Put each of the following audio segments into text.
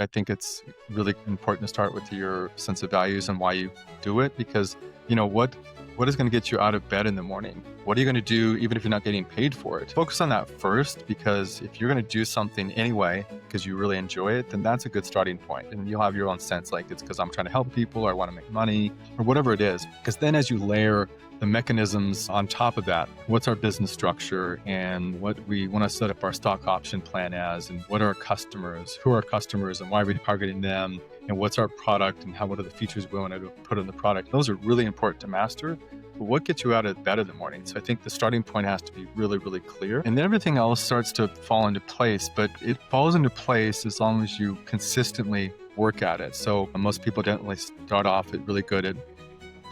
I think it's really important to start with your sense of values and why you do it, because what is going to get you out of bed in the morning? What are you going to do even if you're not getting paid for it? Focus on that first, because if you're going to do something anyway because you really enjoy it, then that's a good starting point. And you'll have your own sense, like it's because I'm trying to help people or I want to make money or whatever it is. Because then as you layer the mechanisms on top of that, what's our business structure and what we want to set up our stock option plan as, and what are our customers, who are our customers and why are we targeting them, and what's our product and what are the features we want to put in the product. Those are really important to master. But what gets you out of bed in the morning? So I think the starting point has to be really, really clear. And then everything else starts to fall into place, but it falls into place as long as you consistently work at it. So most people definitely start off really good at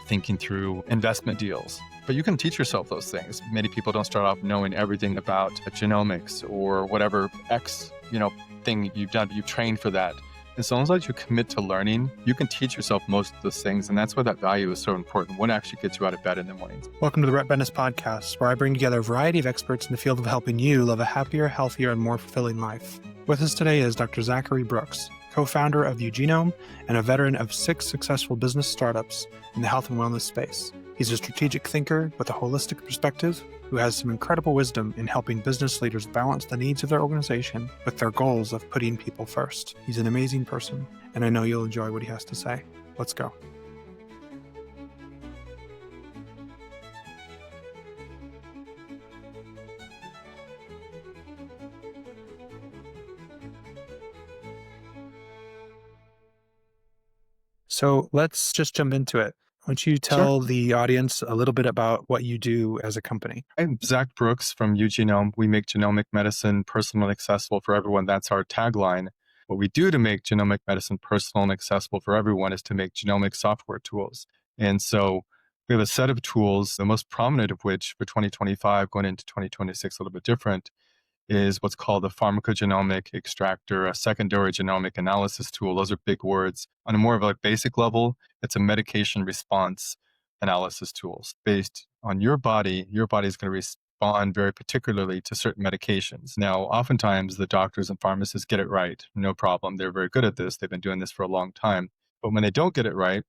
thinking through investment deals, but you can teach yourself those things. Many people don't start off knowing everything about genomics or whatever thing you've done, but you've trained for that. As long as you commit to learning, you can teach yourself most of those things. And that's why that value is so important. What actually gets you out of bed in the mornings? Welcome to the Rhett Bendis Podcast, where I bring together a variety of experts in the field of helping you live a happier, healthier, and more fulfilling life. With us today is Dr. Zachary Brooks, co-founder of UGenome and a veteran of 6 successful business startups in the health and wellness space. He's a strategic thinker with a holistic perspective who has some incredible wisdom in helping business leaders balance the needs of their organization with their goals of putting people first. He's an amazing person, and I know you'll enjoy what he has to say. Let's go. So let's just jump into it. Why don't you tell the audience a little bit about what you do as a company? I'm Zach Brooks from UGenome. We make genomic medicine personal and accessible for everyone. That's our tagline. What we do to make genomic medicine personal and accessible for everyone is to make genomic software tools. And so we have a set of tools, the most prominent of which for 2025, going into 2026, a little bit different, is what's called a pharmacogenomic extractor, a secondary genomic analysis tool. Those are big words. On a more of a basic level, it's a medication response analysis tools based on your body. Your body is going to respond very particularly to certain medications. Now, oftentimes the doctors and pharmacists get it right. No problem. They're very good at this. They've been doing this for a long time. But when they don't get it right,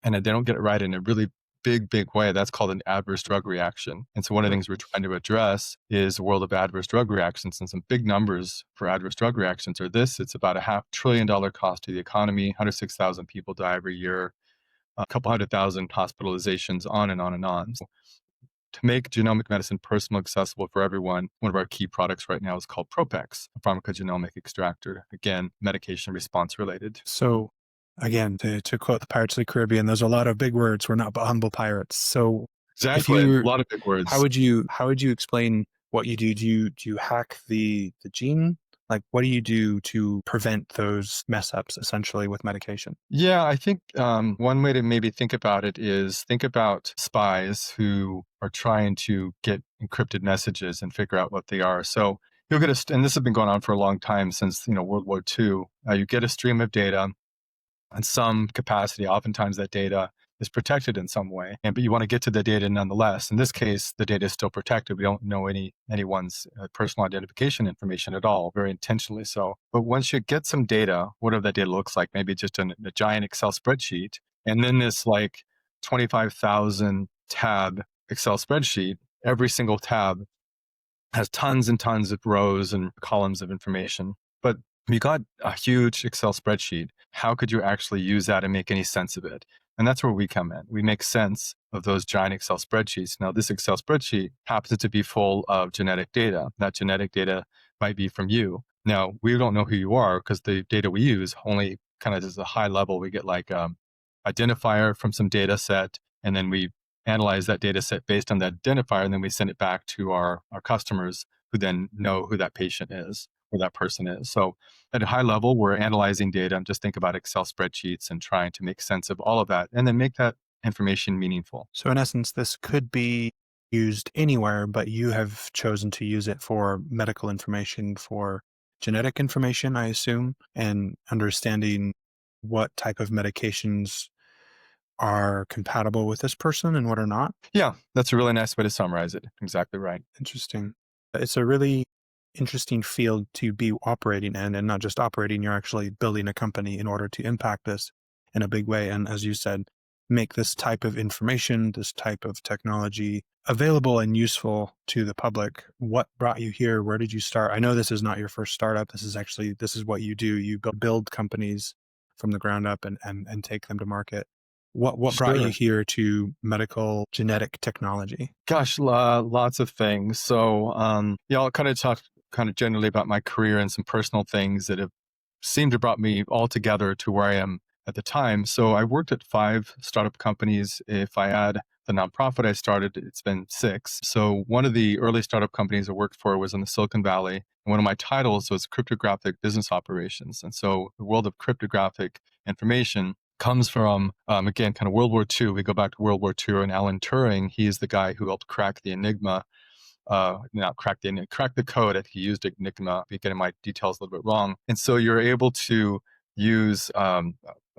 and they don't get it right in a really big way, that's called an adverse drug reaction. And so one of the things we're trying to address is a world of adverse drug reactions. And some big numbers for adverse drug reactions are this: it's about $500 billion cost to the economy, 106,000 people die every year, a couple 100,000 hospitalizations, on and on and on. So to make genomic medicine personal, accessible for everyone, one of our key products right now is called Propex, a pharmacogenomic extractor. Again, medication response related. So again, to quote the Pirates of the Caribbean, there's a lot of big words. We're not but humble pirates. So Exactly, a lot of big words. How would you explain what you do? Do you hack the gene? Like, what do you do to prevent those mess ups essentially with medication? Yeah, I think one way to maybe think about it is think about spies who are trying to get encrypted messages and figure out what they are. So you'll get and this has been going on for a long time, since World War II. You get a stream of data in some capacity. Oftentimes that data is protected in some way, but you want to get to the data nonetheless. In this case, the data is still protected. We don't know anyone's personal identification information at all, very intentionally so. But once you get some data, whatever that data looks like, maybe just a giant Excel spreadsheet, and then this 25,000 tab Excel spreadsheet, every single tab has tons and tons of rows and columns of information. But you got a huge Excel spreadsheet. How could you actually use that and make any sense of it? And that's where we come in. We make sense of those giant Excel spreadsheets. Now, this Excel spreadsheet happens to be full of genetic data. That genetic data might be from you. Now, we don't know who you are because the data we use only kind of is a high level. We get identifier from some data set, and then we analyze that data set based on that identifier, and then we send it back to our customers, who then know who that patient is, where that person is. So at a high level, we're analyzing data, and just think about Excel spreadsheets and trying to make sense of all of that and then make that information meaningful. So in essence, this could be used anywhere, but you have chosen to use it for medical information, for genetic information, I assume, and understanding what type of medications are compatible with this person and what are not. Yeah, that's a really nice way to summarize it. Exactly right. Interesting. It's a really interesting field to be operating in, and not just operating, you're actually building a company in order to impact this in a big way. And as you said, make this type of information, this type of technology available and useful to the public. What brought you here? Where did you start? I know this is not your first startup. This is what you do. You build companies from the ground up and take them to market. What brought you Sure. here to medical genetic technology? Gosh, lots of things. So, yeah, I'll kind of talk kind of generally about my career and some personal things that have seemed to brought me all together to where I am at the time. So I worked at 5 startup companies. If I add the nonprofit I started, it's been 6. So one of the early startup companies I worked for was in the Silicon Valley. And one of my titles was cryptographic business operations. And so the world of cryptographic information comes from, again, kind of World War II. We go back to World War II, and Alan Turing, he is the guy who helped crack the Enigma, not crack the Enigma, crack the code. I think he used Enigma. I'm getting my details a little bit wrong. And so you're able to use a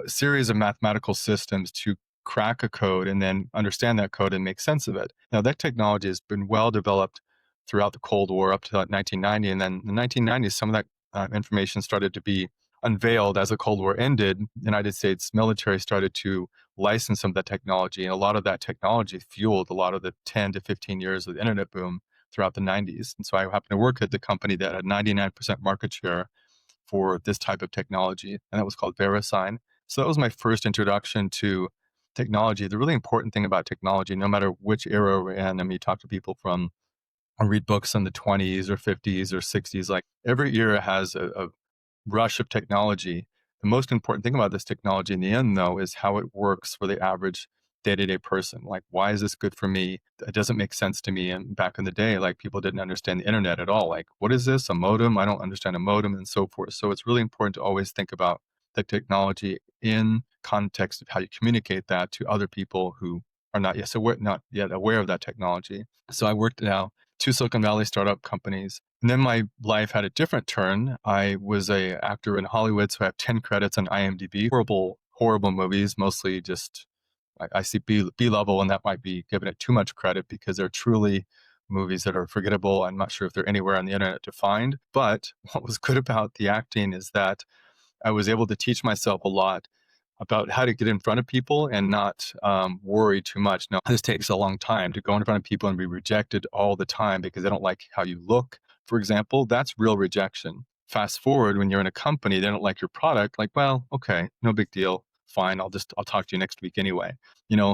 series of mathematical systems to crack a code and then understand that code and make sense of it. Now, that technology has been well developed throughout the Cold War up to 1990. And then in the 1990s, some of that information started to be unveiled as the Cold War ended. The United States military started to license some of that technology. And a lot of that technology fueled a lot of the 10 to 15 years of the internet boom throughout the 90s. And so I happened to work at the company that had 99% market share for this type of technology, and that was called VeriSign. So that was my first introduction to technology. The really important thing about technology, no matter which era we're in, I mean, you talk to people from, or read books in the 20s or 50s or 60s, like every era has a rush of technology. The most important thing about this technology in the end, though, is how it works for the average day-to-day person. Like, why is this good for me? It doesn't make sense to me. And back in the day, like people didn't understand the internet at all. Like, what is this? A modem? I don't understand a modem, and so forth. So it's really important to always think about the technology in context of how you communicate that to other people who are not yet aware of that technology. So I worked now 2 Silicon Valley startup companies. And then my life had a different turn. I was a actor in Hollywood, so I have 10 credits on IMDb. Horrible, horrible movies, mostly just I see B level, and that might be giving it too much credit because they're truly movies that are forgettable. I'm not sure if they're anywhere on the internet to find. But what was good about the acting is that I was able to teach myself a lot about how to get in front of people and not worry too much. Now, this takes a long time to go in front of people and be rejected all the time because they don't like how you look, for example. That's real rejection. Fast forward, when you're in a company, they don't like your product. Like, well, okay, no big deal. Fine, I'll talk to you next week anyway.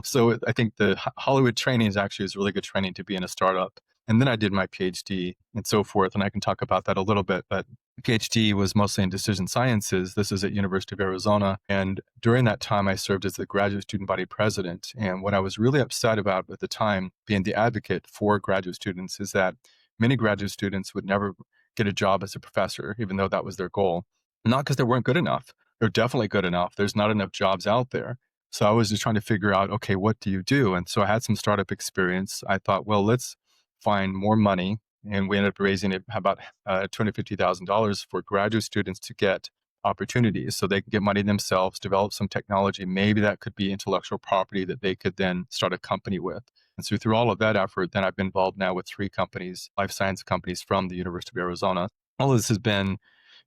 So I think the Hollywood training is really good training to be in a startup. And then I did my PhD and so forth, and I can talk about that a little bit. But PhD was mostly in decision sciences. This is at University of Arizona. And during that time, I served as the graduate student body president. And what I was really upset about at the time, being the advocate for graduate students, is that many graduate students would never get a job as a professor, even though that was their goal. Not because they weren't good enough. They're definitely good enough. There's not enough jobs out there. So I was just trying to figure out, okay, what do you do? And so I had some startup experience. I thought, well, let's find more money, and we ended up raising it about $250,000 for graduate students to get opportunities so they can get money themselves, develop some technology. Maybe that could be intellectual property that they could then start a company with. And so through all of that effort, then I've been involved now with 3 companies, life science companies from the University of Arizona. All of this has been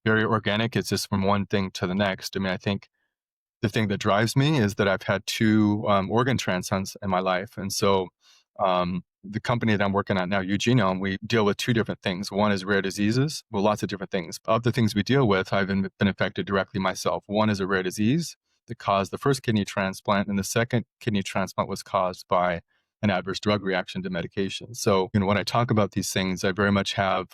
very organic. It's just from one thing to the next. I mean, I think the thing that drives me is that I've had 2 organ transplants in my life. And so the company that I'm working at now, UGenome, we deal with 2 different things. One is rare diseases, well, lots of different things. Of the things we deal with, I've been affected directly myself. One is a rare disease that caused the first kidney transplant, and the second kidney transplant was caused by an adverse drug reaction to medication. So, when I talk about these things, I very much have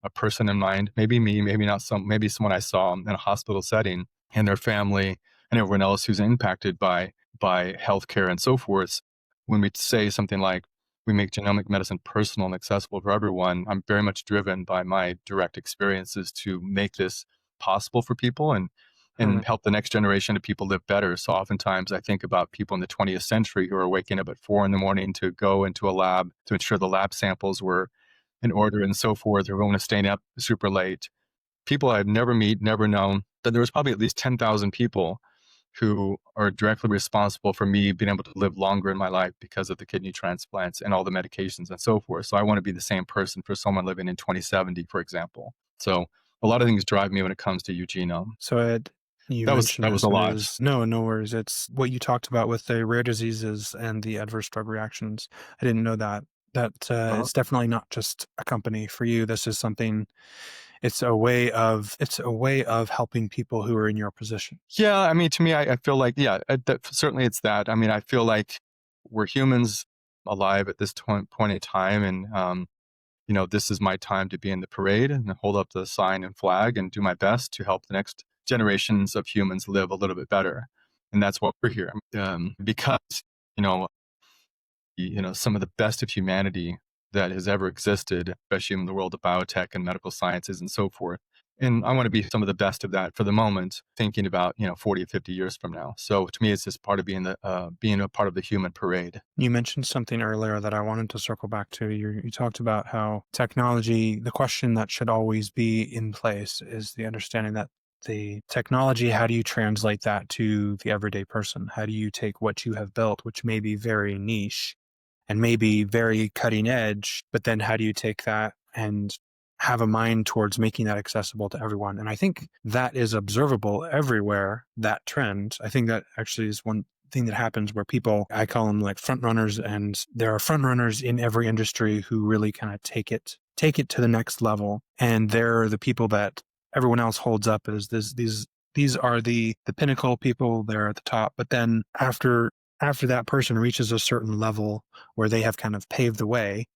a person in mind, maybe me, maybe not maybe someone I saw in a hospital setting, and their family and everyone else who's impacted by healthcare and so forth. When we say something like, we make genomic medicine personal and accessible for everyone, I'm very much driven by my direct experiences to make this possible for people and help the next generation of people live better. So oftentimes I think about people in the 20th century who are waking up at 4 a.m. to go into a lab to ensure the lab samples were in order and so forth, or going to stay up super late. People I've never known, that there was probably at least 10,000 people who are directly responsible for me being able to live longer in my life because of the kidney transplants and all the medications and so forth. So I want to be the same person for someone living in 2070, for example. So a lot of things drive me when it comes to UGenome. So Ed, you That mentioned was a as it lot. is no worries. It's what you talked about with the rare diseases and the adverse drug reactions. I didn't know that. Uh-huh. It's definitely not just a company for you. This is something. It's a way of helping people who are in your position. Yeah, I mean, to me, I feel like, yeah, that, certainly it's that. I mean, I feel like we're humans alive at this point in time, and this is my time to be in the parade and hold up the sign and flag and do my best to help the next generations of humans live a little bit better. And that's what we're here, because you know, some of the best of humanity that has ever existed, especially in the world of biotech and medical sciences and so forth. And I want to be some of the best of that for the moment, thinking about 40 or 50 years from now. So to me, it's just part of being a part of the human parade. You mentioned something earlier that I wanted to circle back to. You talked about how technology, the question that should always be in place is the understanding that the technology, how do you translate that to the everyday person? How do you take what you have built, which may be very niche and maybe very cutting edge, but then how do you take that and have a mind towards making that accessible to everyone? And I think that is observable everywhere, that trend. I think that actually is one thing that happens where people, I call them like front runners, and there are front runners in every industry who really kind of take it to the next level. And they're the people that everyone else holds up as these are the pinnacle people. They're at the top. But then after that person reaches a certain level where they have kind of paved the way,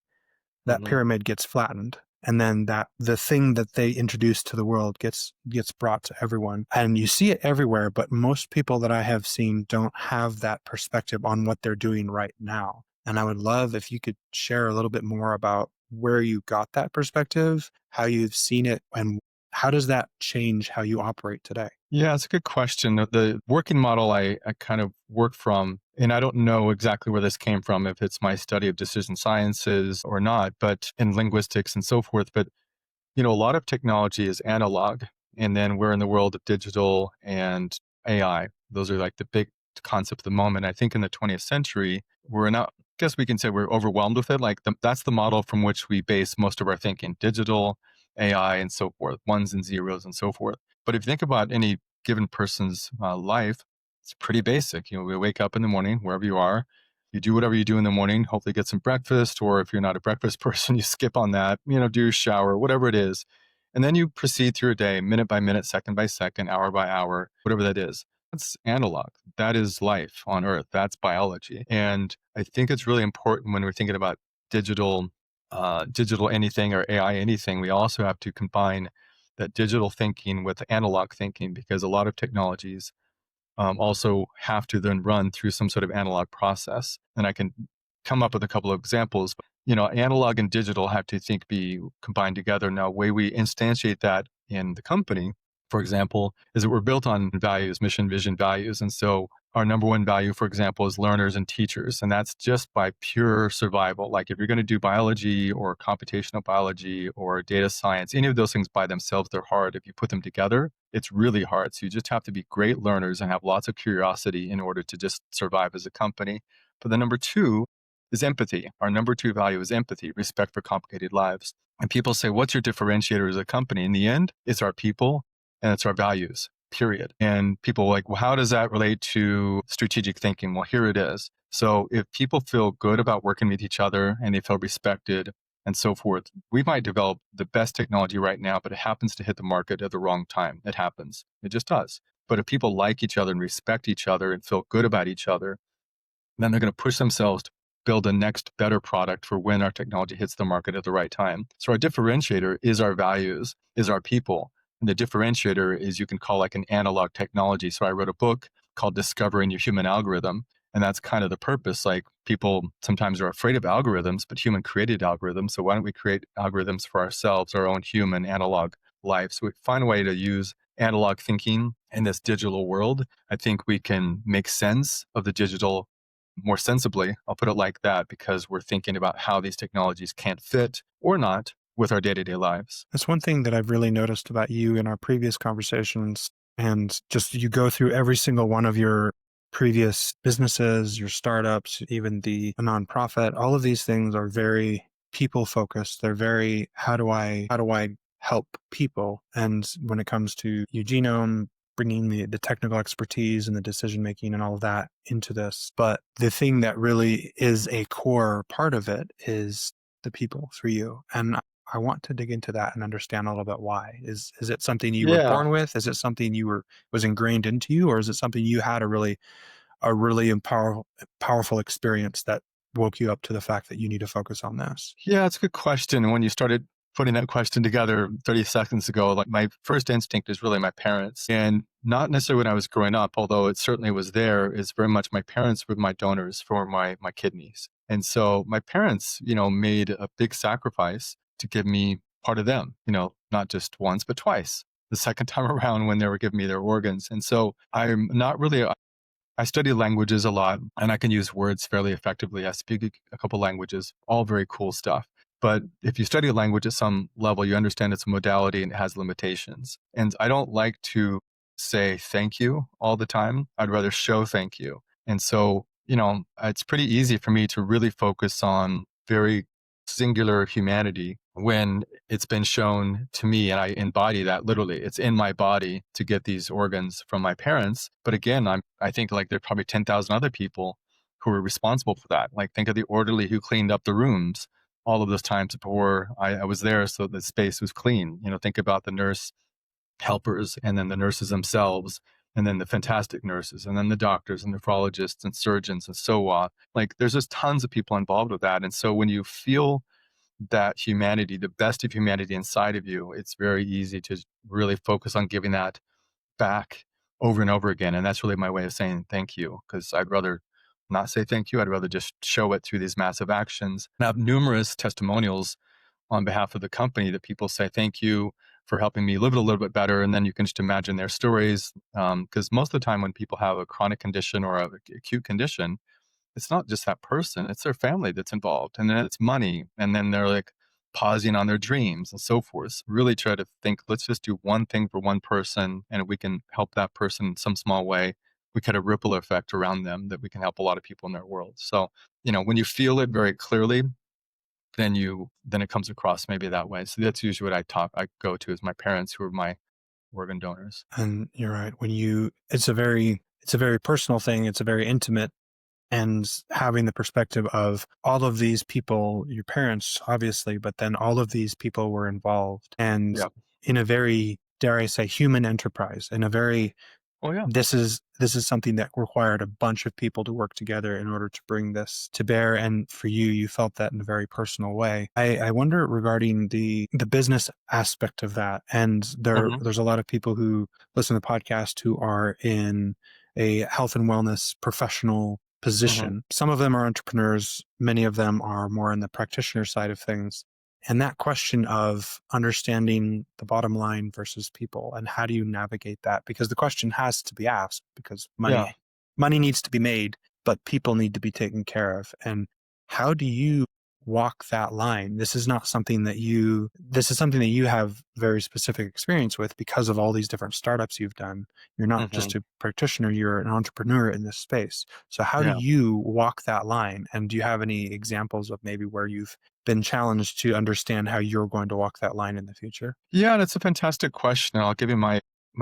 that Hmm. pyramid gets flattened. And then that the thing that they introduce to the world gets brought to everyone. And you see it everywhere, but most people that I have seen don't have that perspective on what they're doing right now. And I would love if you could share a little bit more about where you got that perspective, how you've seen it, and how does that change how you operate today? Yeah, it's a good question. The working model I kind of work from, and I don't know exactly where this came from, if it's my study of decision sciences or not, but in linguistics and so forth. But a lot of technology is analog, and then we're in the world of digital and AI. Those are like the big concepts at the moment. I think in the 20th century, we're not, I guess we can say we're overwhelmed with it. Like that's the model from which we base most of our thinking: digital, AI, and so forth, ones and zeros and so forth. But if you think about any given person's life, it's pretty basic. We wake up in the morning, wherever you are, you do whatever you do in the morning, hopefully get some breakfast, or if you're not a breakfast person, you skip on that, do your shower, whatever it is. And then you proceed through a day, minute by minute, second by second, hour by hour, whatever that is. That's analog. That is life on Earth. That's biology. And I think it's really important when we're thinking about digital, digital anything or AI anything, we also have to combine that digital thinking with analog thinking, because a lot of technologies also have to then run through some sort of analog process. And I can come up with a couple of examples. Analog and digital have to be combined together. Now, way we instantiate that in the company, for example, is that we're built on values, mission, vision, values. And so our number one value, for example, is learners and teachers. And that's just by pure survival. Like if you're going to do biology or computational biology or data science, any of those things by themselves, they're hard. If you put them together, it's really hard. So you just have to be great learners and have lots of curiosity in order to just survive as a company. But the number two is empathy. Our number two value is empathy, respect for complicated lives. And people say, what's your differentiator as a company? In the end, it's our people and it's our values, period. And people are like, well, how does that relate to strategic thinking? Well, here it is. So if people feel good about working with each other and they feel respected and so forth, we might develop the best technology right now, but it happens to hit the market at the wrong time. It happens. It just does. But if people like each other and respect each other and feel good about each other, then they're going to push themselves to build a next better product for when our technology hits the market at the right time. So our differentiator is our values, is our people. And the differentiator is, you can call like an analog technology. So I wrote a book called Discovering Your Human Algorithm. And that's kind of the purpose. Like, people sometimes are afraid of algorithms, but human created algorithms. So why don't we create algorithms for ourselves, our own human analog life? So we find a way to use analog thinking in this digital world. I think we can make sense of the digital more sensibly. I'll put it like that, because we're thinking about how these technologies can't fit or not with our day-to-day lives. That's one thing that I've really noticed about you in our previous conversations. And just you go through every single one of your previous businesses, your startups, even the nonprofit, all of these things are very people focused. They're very, how do I help people? And when it comes to Eugenome, bringing the technical expertise and the decision making and all of that into this. But the thing that really is a core part of it is the people for you. And I want to dig into that and understand a little bit why. Is it something you were Yeah. born with? Is it something was ingrained into you, or is it something you had a really powerful experience that woke you up to the fact that you need to focus on this? Yeah, it's a good question. And when you started putting that question together 30 seconds ago, like my first instinct is really my parents. And not necessarily when I was growing up, although it certainly was there, is very much my parents were my donors for my kidneys. And so my parents, made a big sacrifice to give me part of them, not just once, but twice. The second time around when they were giving me their organs. And so I'm not really I study languages a lot and I can use words fairly effectively. I speak a couple languages, all very cool stuff. But if you study a language at some level, you understand it's a modality and it has limitations. And I don't like to say thank you all the time. I'd rather show thank you. And so, it's pretty easy for me to really focus on very singular humanity when it's been shown to me and I embody that literally. It's in my body to get these organs from my parents. But again, I think like there's probably 10,000 other people who are responsible for that. Like think of the orderly who cleaned up the rooms all of those times before I was there so the space was clean. Think about the nurse helpers and then the nurses themselves and then the fantastic nurses and then the doctors and nephrologists and surgeons and so on. Like there's just tons of people involved with that. And so when you feel that humanity, the best of humanity inside of you, it's very easy to really focus on giving that back over and over again. And that's really my way of saying thank you, because I'd rather not say thank you. I'd rather just show it through these massive actions. And I have numerous testimonials on behalf of the company that people say thank you for helping me live it a little bit better. And then you can just imagine their stories. Because most of the time when people have a chronic condition or a acute condition, it's not just that person, it's their family that's involved. And then it's money. And then they're like pausing on their dreams and so forth. Really try to think, let's just do one thing for one person. And if we can help that person in some small way, we get a ripple effect around them that we can help a lot of people in their world. So, when you feel it very clearly, then it comes across maybe that way. So that's usually what I go to is my parents who are my organ donors. And you're right. It's a very personal thing. It's a very intimate, and having the perspective of all of these people, your parents, obviously, but then all of these people were involved and Yeah. in a very, dare I say, human enterprise, in a very, Oh yeah. this is something that required a bunch of people to work together in order to bring this to bear. And for you, you felt that in a very personal way. I wonder regarding the business aspect of that. And Hmm. there's a lot of people who listen to the podcast who are in a health and wellness professional Hmm. position. Some of them are entrepreneurs. Many of them are more in the practitioner side of things. And that question of understanding the bottom line versus people, and how do you navigate that? Because the question has to be asked, because Yeah. money needs to be made, but people need to be taken care of. And how do you walk that line? This is something that you have very specific experience with because of all these different startups you've done. You're not Hmm. just a practitioner, you're an entrepreneur in this space. So how do Yeah. you walk that line? And do you have any examples of maybe where you've been challenged to understand how you're going to walk that line in the future? Yeah, that's a fantastic question. And I'll give you my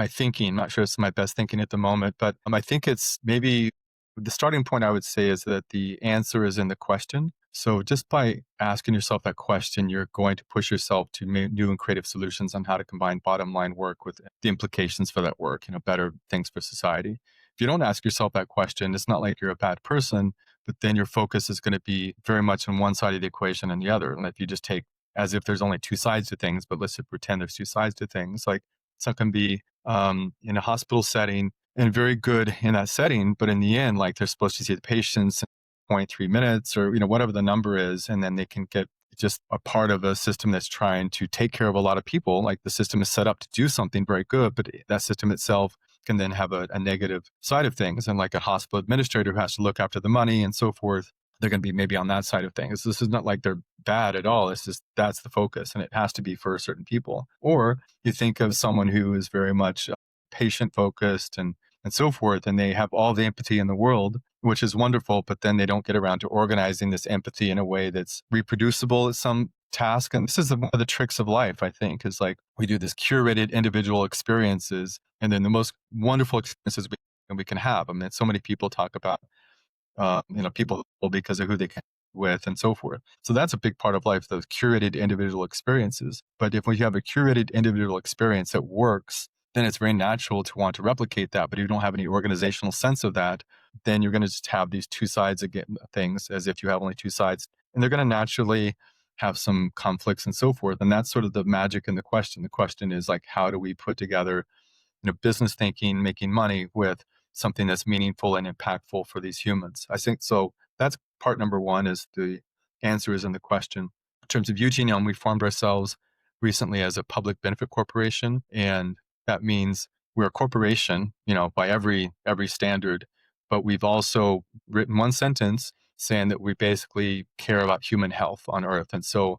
thinking. I'm not sure it's my best thinking at the moment, but I think it's maybe the starting point I would say is that the answer is in the question. So just by asking yourself that question, you're going to push yourself to make new and creative solutions on how to combine bottom line work with the implications for that work, better things for society. If you don't ask yourself that question, it's not like you're a bad person, but then your focus is going to be very much on one side of the equation and the other. And if you just take as if there's only two sides to things, but let's just pretend there's two sides to things. Like some can be in a hospital setting and very good in that setting, but in the end, like they're supposed to see the patients in 0.3 minutes or whatever the number is, and then they can get just a part of a system that's trying to take care of a lot of people. Like the system is set up to do something very good, but that system itself can then have a negative side of things. And like a hospital administrator who has to look after the money and so forth, they're going to be maybe on that side of things. This is not like they're bad at all. It's just that's the focus and it has to be for certain people. Or you think of someone who is very much patient focused and so forth. And they have all the empathy in the world, which is wonderful, but then they don't get around to organizing this empathy in a way that's reproducible at some task. And this is one of the tricks of life, I think, is like we do this curated individual experiences, and then the most wonderful experiences we can have. I mean, so many people talk about, people because of who they can with and so forth. So that's a big part of life, those curated individual experiences. But if we have a curated individual experience that works, then it's very natural to want to replicate that. But if you don't have any organizational sense of that, then you're going to just have these two sides of things as if you have only two sides. And they're going to naturally have some conflicts and so forth. And that's sort of the magic in the question. The question is like, how do we put together business thinking, making money with something that's meaningful and impactful for these humans? I think so. That's part number one, is the answer is in the question. In terms of UGenome, we formed ourselves recently as a public benefit corporation. And that means we're a corporation, by every standard, but we've also written one sentence saying that we basically care about human health on Earth. And so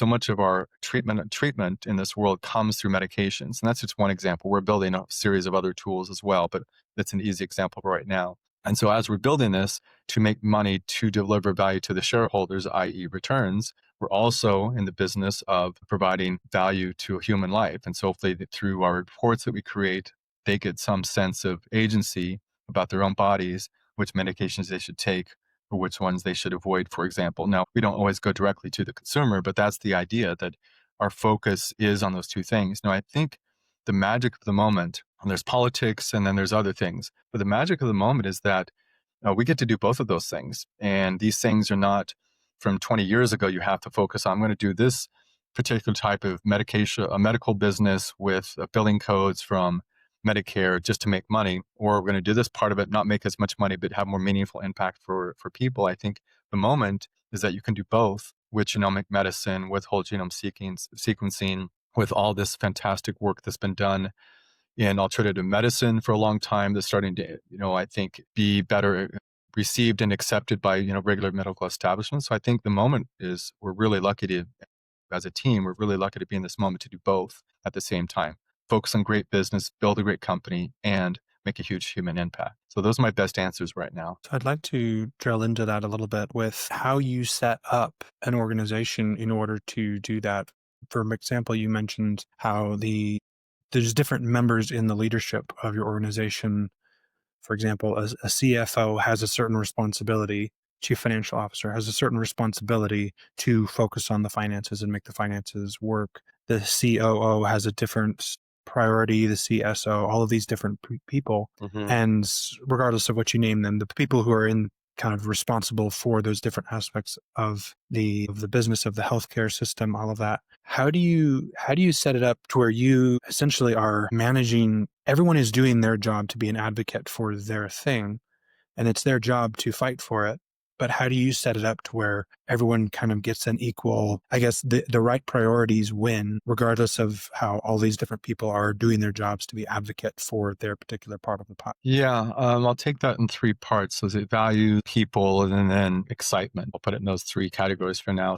much of our treatment in this world comes through medications. And that's just one example. We're building a series of other tools as well, but that's an easy example right now. And so as we're building this to make money to deliver value to the shareholders, i.e. returns, we're also in the business of providing value to a human life. And so hopefully through our reports that we create, they get some sense of agency about their own bodies, which medications they should take, or which ones they should avoid, for example. Now, we don't always go directly to the consumer, but that's the idea, that our focus is on those two things. Now, I think the magic of the moment, and there's politics and then there's other things, but the magic of the moment is that we get to do both of those things. And these things are not from 20 years ago, you have to focus on, I'm going to do this particular type of medication, a medical business with billing codes from Medicare just to make money, or we're going to do this part of it, not make as much money, but have more meaningful impact for people. I think the moment is that you can do both with genomic medicine, with whole genome sequencing, with all this fantastic work that's been done in alternative medicine for a long time that's starting to, I think, be better received and accepted by, regular medical establishments. So I think the moment is we're really lucky to, as a team, we're really lucky to be in this moment to do both at the same time. Focus on great business, build a great company, and make a huge human impact. So those are my best answers right now. So I'd like to drill into that a little bit with how you set up an organization in order to do that. For example, you mentioned how there's different members in the leadership of your organization. For example, a CFO has a certain responsibility, chief financial officer has a certain responsibility to focus on the finances and make the finances work. The COO has a different priority, the CSO, all of these different people. Mm-hmm. And regardless of what you name them, the people who are in kind of responsible for those different aspects of the business, of the healthcare system, all of that. How do you set it up to where you essentially are managing, everyone is doing their job to be an advocate for their thing, and it's their job to fight for it. But how do you set it up to where everyone kind of gets an equal, I guess the right priorities win, regardless of how all these different people are doing their jobs to be advocate for their particular part of the pot? Yeah, I'll take that in three parts. So is it value, people, and then excitement? I'll put it in those three categories for now.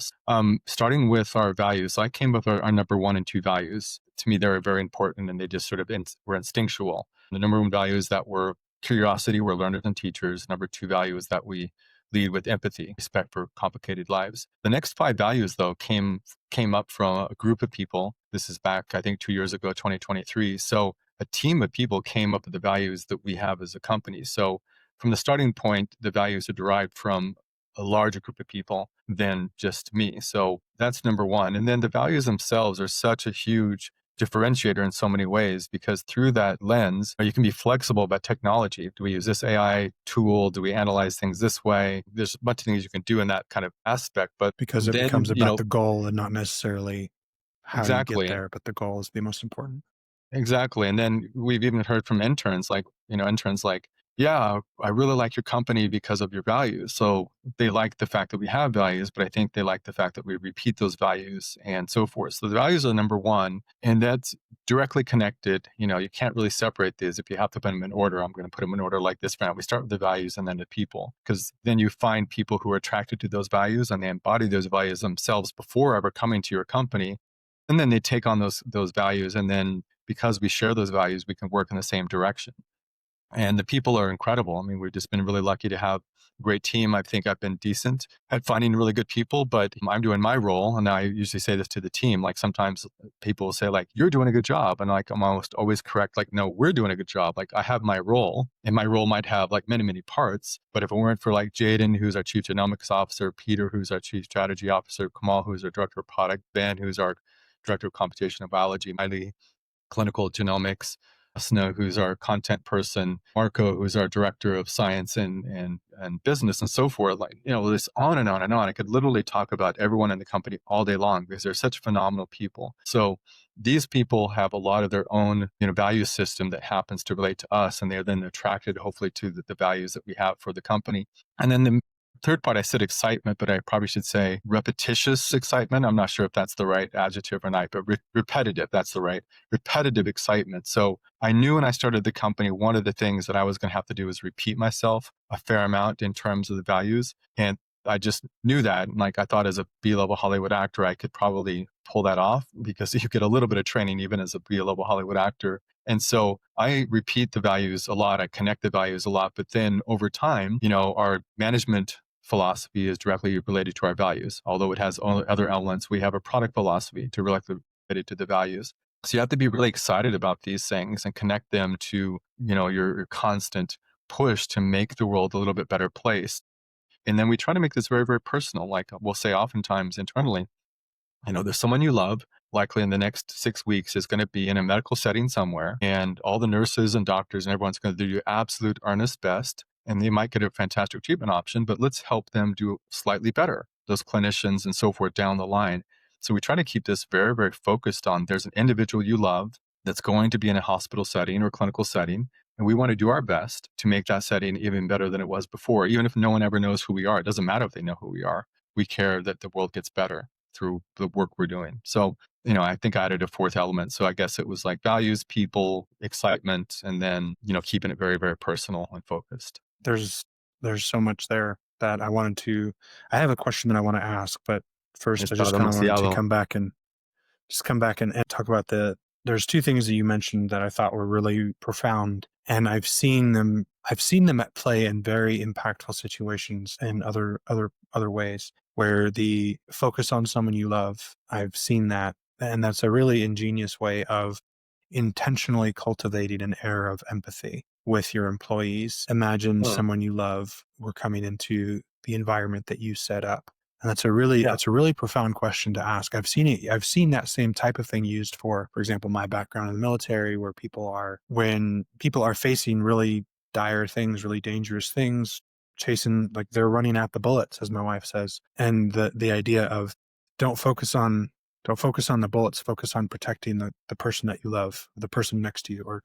Starting with our values. So I came with our number 1 and 2 values. To me, they're very important, and they just sort of were instinctual. The number 1 value is that we're curiosity, we're learners and teachers. Number 2 value is that we lead with empathy, respect for complicated lives. The next 5 values, though, came up from a group of people. This is back, I think, 2 years ago, 2023. So a team of people came up with the values that we have as a company. So from the starting point, the values are derived from a larger group of people than just me. So that's number 1. And then the values themselves are such a huge differentiator in so many ways, because through that lens, you can be flexible about technology. Do we use this AI tool? Do we analyze things this way? There's a bunch of things you can do in that kind of aspect, but Because it then, becomes about the goal and not necessarily how you exactly. get there, but the goal is the most important. Exactly. And then we've even heard from interns like, yeah, I really like your company because of your values. So they like the fact that we have values, but I think they like the fact that we repeat those values and so forth. So the values are number 1, and that's directly connected. You can't really separate these. If you have to put them in order, I'm going to put them in order like this. We start with the values and then the people, because then you find people who are attracted to those values and they embody those values themselves before ever coming to your company. And then they take on those values, and then because we share those values, we can work in the same direction. And the people are incredible. I mean, we've just been really lucky to have a great team. I think I've been decent at finding really good people, but I'm doing my role. And I usually say this to the team. Like sometimes people will say like, you're doing a good job. And like, I'm almost always correct. Like, no, we're doing a good job. Like I have my role and my role might have like many, many parts. But if it weren't for like Jaden, who's our chief genomics officer, Peter, who's our chief strategy officer, Kamal, who's our director of product, Ben, who's our director of computational biology, Miley, clinical genomics, Snow, who's our content person, Marco, who's our director of science and business and so forth. Like, this on and on and on. I could literally talk about everyone in the company all day long because they're such phenomenal people. So these people have a lot of their own, value system that happens to relate to us, and they're then attracted hopefully to the values that we have for the company. And then the third part, I said excitement, but I probably should say repetitious excitement. I'm not sure if that's the right adjective or not, but repetitive, that's the right, repetitive excitement. So I knew when I started the company, one of the things that I was going to have to do was repeat myself a fair amount in terms of the values. And I just knew that. And like I thought as a B-level Hollywood actor, I could probably pull that off because you get a little bit of training even as a B-level Hollywood actor. And so I repeat the values a lot. I connect the values a lot. But then over time, our management philosophy is directly related to our values. Although it has other elements, we have a product philosophy directly related to the values. So you have to be really excited about these things and connect them to, your constant push to make the world a little bit better place. And then we try to make this very, very personal. Like we'll say oftentimes internally, there's someone you love, likely in the next 6 weeks is going to be in a medical setting somewhere, and all the nurses and doctors and everyone's going to do your absolute earnest best. And they might get a fantastic treatment option, but let's help them do slightly better, those clinicians and so forth down the line. So we try to keep this very, very focused on there's an individual you love that's going to be in a hospital setting or clinical setting. And we want to do our best to make that setting even better than it was before. Even if no one ever knows who we are, it doesn't matter if they know who we are. We care that the world gets better through the work we're doing. So, I think I added a fourth element. So I guess it was like values, people, excitement, and then, keeping it very, very personal and focused. There's so much there that I have a question that I want to ask, but first I just kind of wanted to come back and talk about there's two things that you mentioned that I thought were really profound, and I've seen them at play in very impactful situations in other ways, where the focus on someone you love, I've seen that, and that's a really ingenious way of intentionally cultivating an air of empathy with your employees. Imagine someone you love were coming into the environment that you set up. And that's a really profound question to ask. I've seen that same type of thing used for example, my background in the military, where when people are facing really dire things, really dangerous things, chasing, like they're running at the bullets, as my wife says. And the idea of don't focus on the bullets, focus on protecting the person that you love, the person next to you, or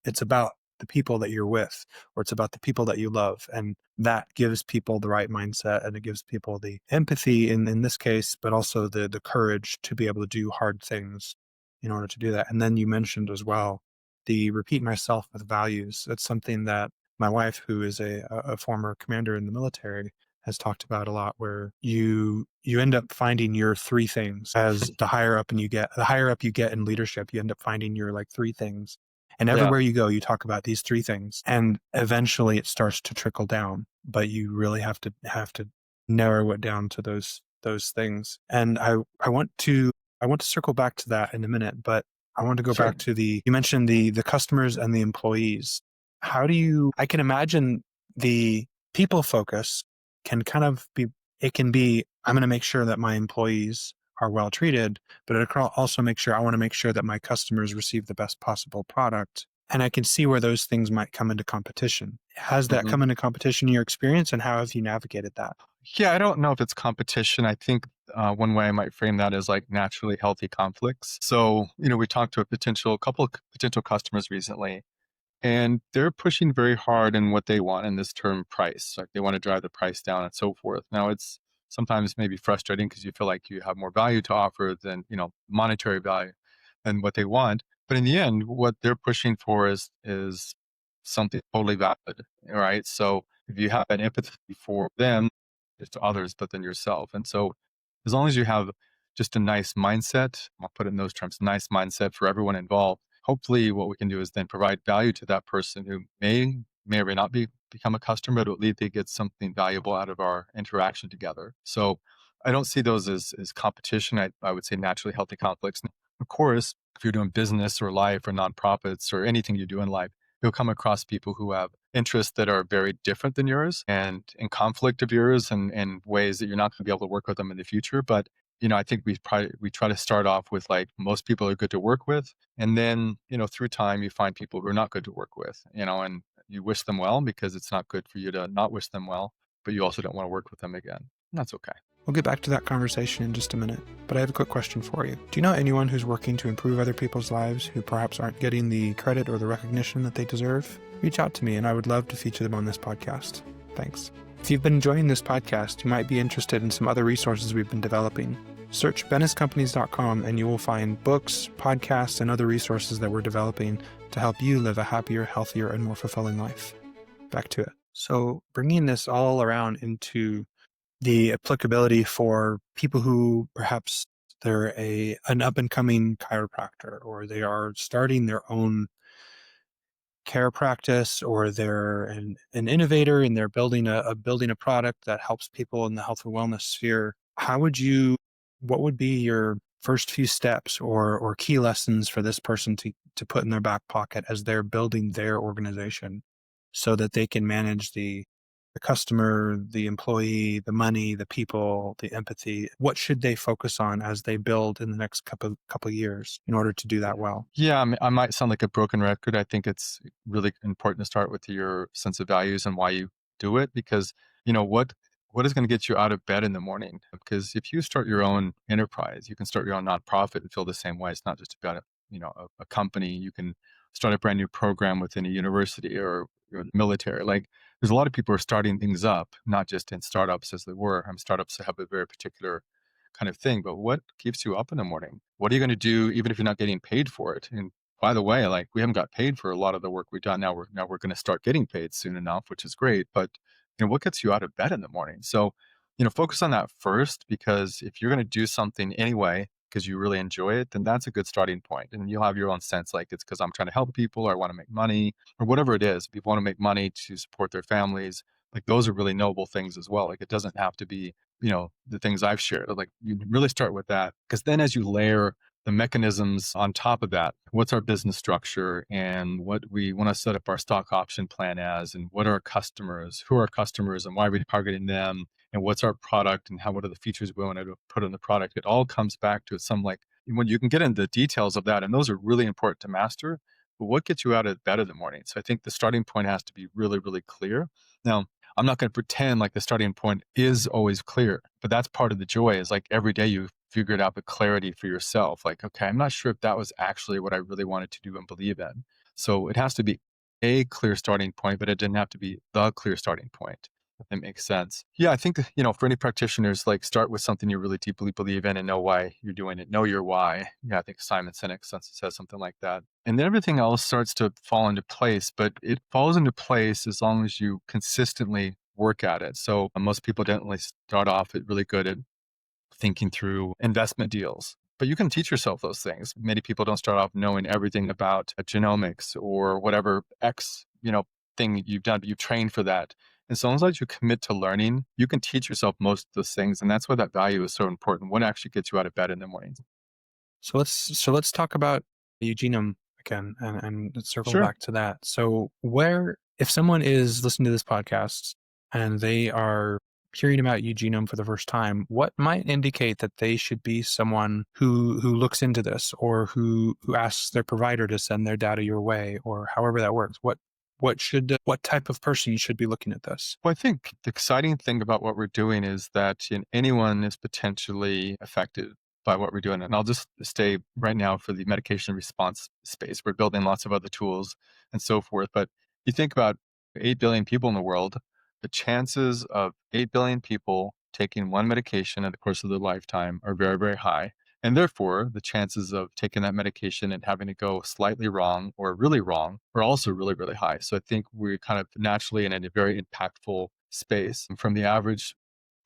it's about the people that you're with, or it's about the people that you love. And that gives people the right mindset, and it gives people the empathy in this case, but also the courage to be able to do hard things in order to do that. And then you mentioned as well, the repeat myself with values. That's something that my wife, who is a former commander in the military, has talked about a lot, where you end up finding your three things. As the higher up you get in leadership, you end up finding your like three things. And everywhere you go, you talk about these three things, and eventually it starts to trickle down. But you really have to narrow it down to those things. And I want to circle back to that in a minute, but I want to go back to you mentioned the customers and the employees. I can imagine the people focus can kind of be, I'm going to make sure that my employees are well treated, but it can also I want to make sure that my customers receive the best possible product. And I can see where those things might come into competition. Has that come into competition in your experience, and how have you navigated that? Yeah, I don't know if it's competition. I think one way I might frame that is like naturally healthy conflicts. So, we talked to a couple of potential customers recently, and they're pushing very hard in what they want in this term price. Like they want to drive the price down and so forth. Now it's sometimes maybe frustrating because you feel like you have more value to offer than, monetary value and what they want. But in the end, what they're pushing for is something totally valid. Right. So if you have an empathy for them, it's to others, but then yourself. And so as long as you have just a nice mindset. I'll put it in those terms, nice mindset for everyone involved. Hopefully what we can do is then provide value to that person who may or may not become a customer, but at least they get something valuable out of our interaction together. So I don't see those as competition. I would say naturally healthy conflicts. Of course, if you're doing business or life or nonprofits or anything you do in life, you'll come across people who have interests that are very different than yours and in conflict of yours and ways that you're not going to be able to work with them in the future. But I think we try to start off with like most people are good to work with, and then through time you find people who are not good to work with, and you wish them well because it's not good for you to not wish them well, but you also don't want to work with them again. And that's okay. We'll get back to that conversation in just a minute, but I have a quick question for you. Do you know anyone who's working to improve other people's lives who perhaps aren't getting the credit or the recognition that they deserve? Reach out to me and I would love to feature them on this podcast. Thanks. If you've been enjoying this podcast, you might be interested in some other resources we've been developing. Search benniscompanies.com and you will find books, podcasts, and other resources that we're developing to help you live a happier, healthier, and more fulfilling life. Back to it. So bringing this all around into the applicability for people who perhaps they're an up-and-coming chiropractor, or they are starting their own care practice, or they're an innovator and they're building a product that helps people in the health and wellness sphere. What would be your first few steps or key lessons for this person to put in their back pocket as they're building their organization so that they can manage the customer, the employee, the money, the people, the empathy? What should they focus on as they build in the next couple years in order to do that well? Yeah, I might sound like a broken record. I think it's really important to start with your sense of values and why you do it, because what is going to get you out of bed in the morning? Because if you start your own enterprise, you can start your own nonprofit and feel the same way. It's not just about a company. You can start a brand new program within a university or the military. Like there's a lot of people who are starting things up, not just in startups as they were. Startups have a very particular kind of thing, but what keeps you up in the morning? What are you going to do even if you're not getting paid for it? And by the way, like we haven't got paid for a lot of the work we've done. Now we're going to start getting paid soon enough, which is great. But what gets you out of bed in the morning? So, focus on that first, because if you're going to do something anyway because you really enjoy it, then that's a good starting point. And you'll have your own sense, like it's because I'm trying to help people or I want to make money or whatever it is. People want to make money to support their families. Like those are really noble things as well. Like it doesn't have to be, the things I've shared. Like you really start with that, because then as you layer the mechanisms on top of that, what's our business structure and what we want to set up our stock option plan as, and what are our customers, who are our customers and why are we targeting them, and what's our product and what are the features we want to put in the product. It all comes back to some, like, when you can get into the details of that, and those are really important to master. But what gets you out of bed in the morning? So I think the starting point has to be really, really clear. Now, I'm not going to pretend like the starting point is always clear, but that's part of the joy, is like every day you figured out the clarity for yourself. Like, okay, I'm not sure if that was actually what I really wanted to do and believe in. So it has to be a clear starting point, but it didn't have to be the clear starting point, if that makes sense. Yeah, I think, for any practitioners, like start with something you really deeply believe in and know why you're doing it. Know your why. Yeah, I think Simon Sinek says something like that. And then everything else starts to fall into place, but it falls into place as long as you consistently work at it. So most people don't really start off really good at thinking through investment deals, but you can teach yourself those things. Many people don't start off knowing everything about genomics or whatever thing you've done, but you've trained for that. And so long as you commit to learning, you can teach yourself most of those things. And that's why that value is so important. What actually gets you out of bed in the mornings? So let's talk about UGenome again and let's circle Sure. back to that. So if someone is listening to this podcast and they are hearing about UGenome for the first time, what might indicate that they should be someone who looks into this, or who asks their provider to send their data your way, or however that works? What type of person you should be looking at this? Well, I think the exciting thing about what we're doing is that anyone is potentially affected by what we're doing. And I'll just stay right now for the medication response space. We're building lots of other tools and so forth. But you think about 8 billion people in the world, the chances of 8 billion people taking one medication in the course of their lifetime are very, very high. And therefore, the chances of taking that medication and having it go slightly wrong or really wrong are also really, really high. So I think we're kind of naturally in a very impactful space. And from the average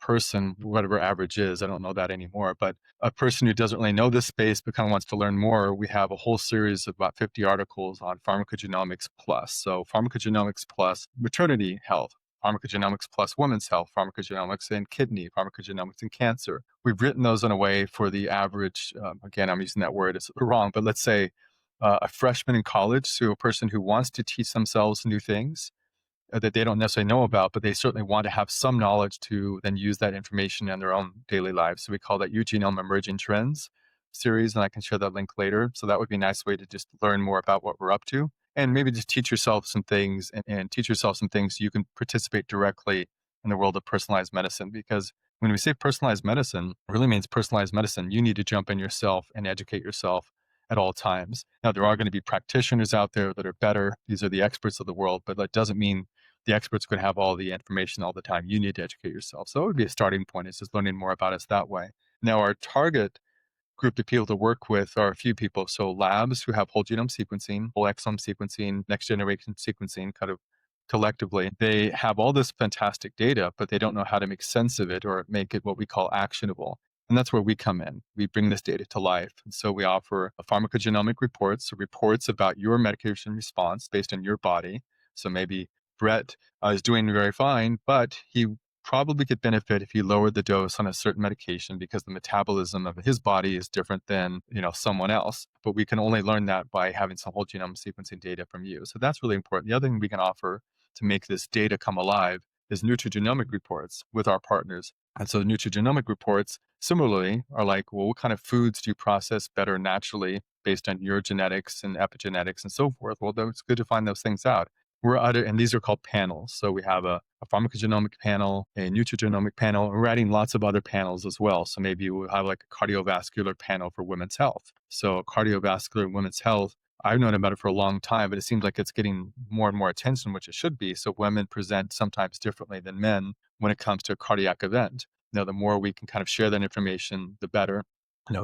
person, whatever average is, I don't know that anymore, but a person who doesn't really know this space but kind of wants to learn more, we have a whole series of about 50 articles on pharmacogenomics plus. So pharmacogenomics plus maternity health, pharmacogenomics plus women's health, pharmacogenomics in kidney, pharmacogenomics in cancer. We've written those in a way for the average, again, I'm using that word, it's wrong, but let's say a freshman in college, so a person who wants to teach themselves new things that they don't necessarily know about, but they certainly want to have some knowledge to then use that information in their own daily lives. So we call that UGenome Emerging Trends series, and I can share that link later. So that would be a nice way to just learn more about what we're up to and maybe just teach yourself some things and teach yourself some things so you can participate directly in the world of personalized medicine. Because when we say personalized medicine, it really means personalized medicine. You need to jump in yourself and educate yourself at all times. Now, there are going to be practitioners out there that are better. These are the experts of the world, but that doesn't mean the experts could have all the information all the time. You need to educate yourself. So it would be a starting point. It's just learning more about us that way. Now, our target group of people to work with are a few people. So labs who have whole genome sequencing, whole exome sequencing, next generation sequencing, kind of collectively, they have all this fantastic data, but they don't know how to make sense of it or make it what we call actionable. And that's where we come in. We bring this data to life. And so we offer a pharmacogenomic reports, so reports about your medication response based on your body. So maybe Brett is doing very fine, but he probably could benefit if he lowered the dose on a certain medication because the metabolism of his body is different than someone else. But we can only learn that by having some whole genome sequencing data from you. So that's really important. The other thing we can offer to make this data come alive is nutrigenomic reports with our partners. And so nutrigenomic reports similarly are like, well, what kind of foods do you process better naturally based on your genetics and epigenetics and so forth? Well, it's good to find those things out. And these are called panels. So we have a pharmacogenomic panel, a nutrigenomic panel, and we're adding lots of other panels as well. So maybe we'll have like a cardiovascular panel for women's health. So cardiovascular women's health, I've known about it for a long time, but it seems like it's getting more and more attention, which it should be. So women present sometimes differently than men when it comes to a cardiac event. The more we can kind of share that information, the better.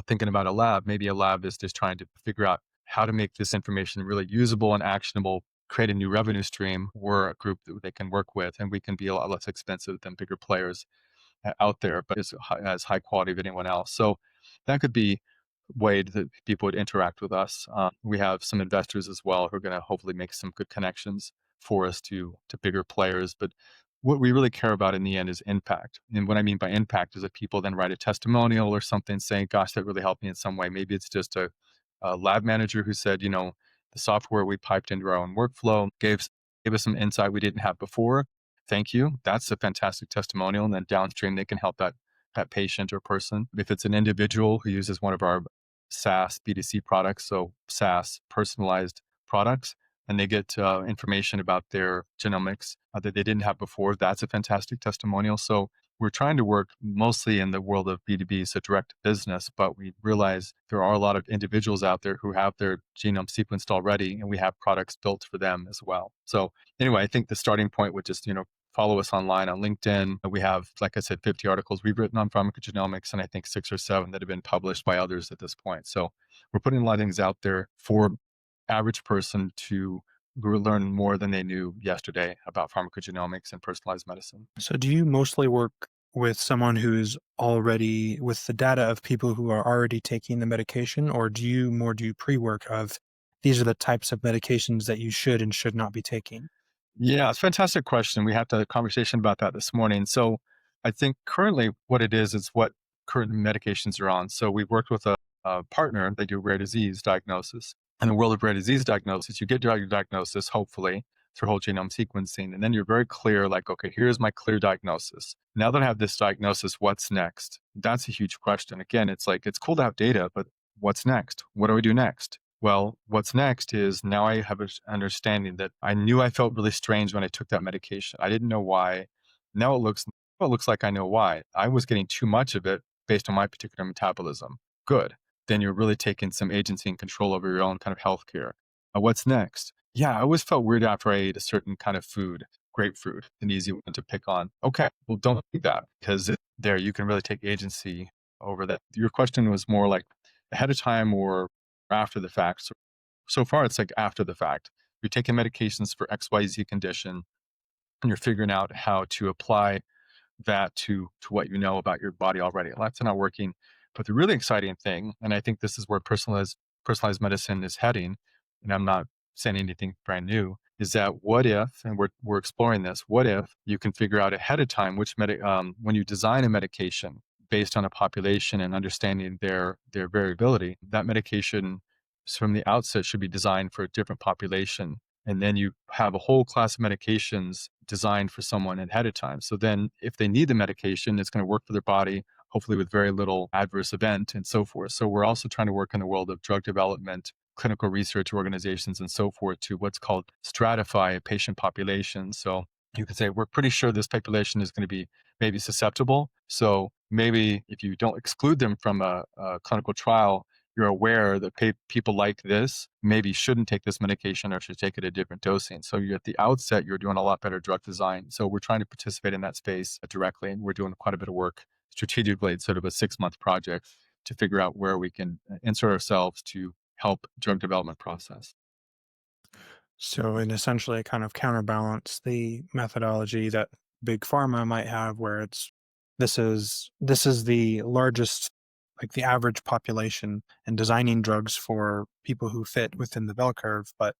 Thinking about a lab, maybe a lab is just trying to figure out how to make this information really usable and actionable, create a new revenue stream. We're a group that they can work with, and we can be a lot less expensive than bigger players out there, but as high quality as anyone else. So that could be a way that people would interact with us. We have some investors as well who are going to hopefully make some good connections for us to bigger players. But what we really care about in the end is impact. And what I mean by impact is that people then write a testimonial or something saying, gosh, that really helped me in some way. Maybe it's just a lab manager who said, the software we piped into our own workflow gave us some insight we didn't have before. Thank you. That's a fantastic testimonial. And then downstream, they can help that patient or person. If it's an individual who uses one of our SaaS B2C products, so SaaS personalized products, and they get information about their genomics that they didn't have before, that's a fantastic testimonial. So we're trying to work mostly in the world of B2B, so direct business, but we realize there are a lot of individuals out there who have their genome sequenced already, and we have products built for them as well. So anyway, I think the starting point would just, follow us online on LinkedIn. We have, like I said, 50 articles we've written on pharmacogenomics, and I think 6 or 7 that have been published by others at this point. So we're putting a lot of things out there for average person to learn more than they knew yesterday about pharmacogenomics and personalized medicine. So, do you mostly work with someone who's already with the data of people who are already taking the medication, or do you do pre-work of these are the types of medications that you should and should not be taking? Yeah, it's a fantastic question. We had a conversation about that this morning. So I think currently what it is what current medications are on. So we've worked with a partner. They do rare disease diagnosis. In the world of rare disease diagnosis, you get your diagnosis, hopefully, through whole genome sequencing. And then you're very clear, like, okay, here's my clear diagnosis. Now that I have this diagnosis, what's next? That's a huge question. Again, it's like, it's cool to have data, but what's next? What do we do next? Well, what's next is now I have an understanding that I knew I felt really strange when I took that medication. I didn't know why. Now it looks like I know why. I was getting too much of it based on my particular metabolism. Good. Then you're really taking some agency and control over your own kind of healthcare. What's next? Yeah, I always felt weird after I ate a certain kind of food, grapefruit, an easy one to pick on. Okay, well, don't eat that because there you can really take agency over that. Your question was more like ahead of time or after the fact. So far, it's like after the fact. You're taking medications for XYZ condition, and you're figuring out how to apply that to what you know about your body already. That's not working. But the really exciting thing, and I think this is where personalized medicine is heading, and I'm not saying anything brand new, is that what if, and we're exploring this, what if you can figure out ahead of time when you design a medication based on a population and understanding their variability, that medication from the outset should be designed for a different population. And then you have a whole class of medications designed for someone ahead of time. So then if they need the medication, it's going to work for their body, hopefully with very little adverse event and so forth. So we're also trying to work in the world of drug development, clinical research organizations and so forth to what's called stratify a patient population. So you could say we're pretty sure this population is going to be maybe susceptible. So maybe if you don't exclude them from a clinical trial, you're aware that people like this maybe shouldn't take this medication or should take it at different dosing. So you're at the outset, you're doing a lot better drug design. So we're trying to participate in that space directly, and we're doing quite a bit of work strategically. It's sort of a 6-month project to figure out where we can insert ourselves to help drug development process. So, and essentially kind of counterbalance the methodology that big pharma might have, where this is the largest, like the average population, and designing drugs for people who fit within the bell curve. But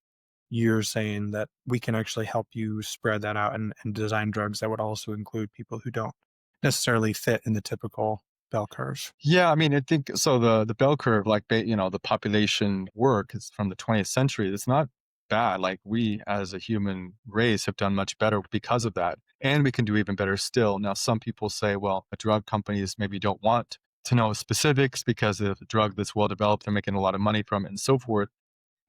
you're saying that we can actually help you spread that out and design drugs that would also include people who don't necessarily fit in the typical bell curve. Yeah, I mean, I think so. The bell curve, like the population work is from the 20th century. It's not bad. Like we, as a human race, have done much better because of that, and we can do even better still. Now, some people say, well, drug companies maybe don't want to know specifics because of the drug that's well developed, they're making a lot of money from it, and so forth.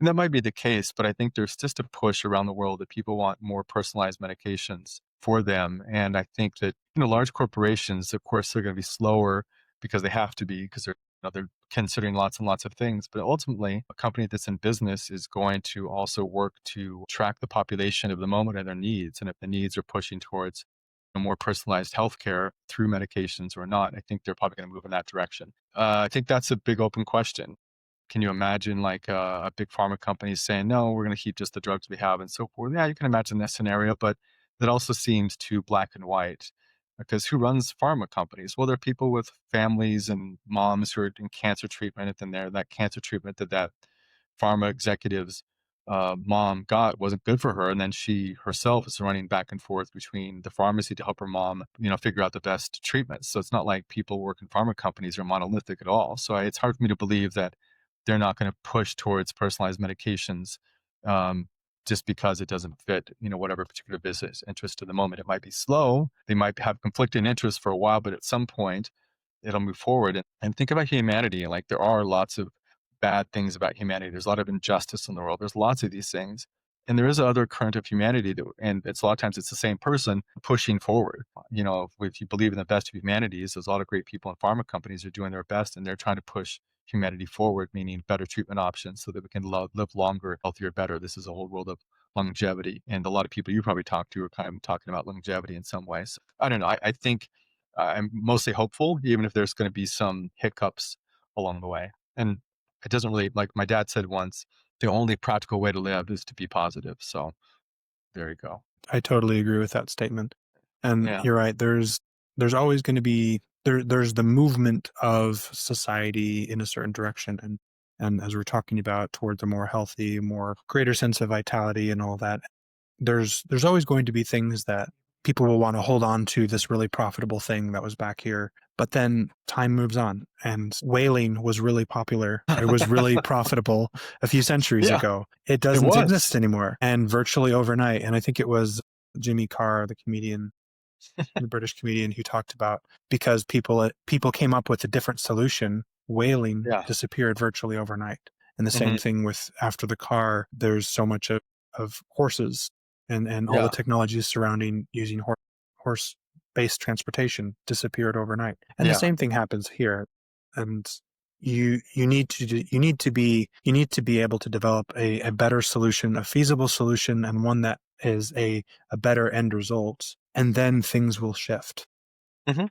And that might be the case, but I think there's just a push around the world that people want more personalized medications for them. And I think that, large corporations, of course, they're going to be slower because they have to be, because they're considering lots and lots of things. But ultimately, a company that's in business is going to also work to track the population of the moment and their needs. And if the needs are pushing towards a more personalized healthcare through medications or not, I think they're probably going to move in that direction. I think that's a big open question. Can you imagine like a big pharma company saying, no, we're going to keep just the drugs we have and so forth? Yeah, you can imagine that scenario, but that also seems too black and white because who runs pharma companies? Well, they're people with families and moms who are in cancer treatment, and then that cancer treatment that pharma executives mom got wasn't good for her, and then she herself is running back and forth between the pharmacy to help her mom figure out the best treatments. So it's not like people work in pharma companies are monolithic at all. So it's hard for me to believe that they're not going to push towards personalized medications just because it doesn't fit, whatever particular business interest at the moment. It might be slow. They might have conflicting interests for a while, but at some point it'll move forward. And think about humanity. Like there are lots of bad things about humanity. There's a lot of injustice in the world. There's lots of these things. And there is another current of humanity and it's a lot of times it's the same person pushing forward. If you believe in the best of humanities, there's a lot of great people in pharma companies are doing their best and they're trying to push humanity forward, meaning better treatment options so that we can live longer, healthier, better. This is a whole world of longevity. And a lot of people you probably talk to are kind of talking about longevity in some ways. I don't know. I think I'm mostly hopeful, even if there's going to be some hiccups along the way. And it doesn't really, like my dad said once, the only practical way to live is to be positive. So there you go. I totally agree with that statement. And Yeah. you're right. There's always going to be there's the movement of society in a certain direction, and as we're talking about, towards a more healthy, more greater sense of vitality and all that. There's always going to be things that people will want to hold on to, this really profitable thing that was back here. But then time moves on, and whaling was really popular. It was really profitable a few centuries Yeah, ago. It it doesn't exist was. anymore, and virtually overnight. And I think it was Jimmy Carr, the comedian, the British comedian, who talked about, because people came up with a different solution, whaling Yeah. disappeared virtually overnight. And the same Hmm. thing with after the car, there's so much of horses and all the Yeah. technologies surrounding using horse-based transportation disappeared overnight. And the Yeah. same thing happens here. And you need to be able to develop a better solution, a feasible solution, and one that is a better end result. And then things will shift. Hmm.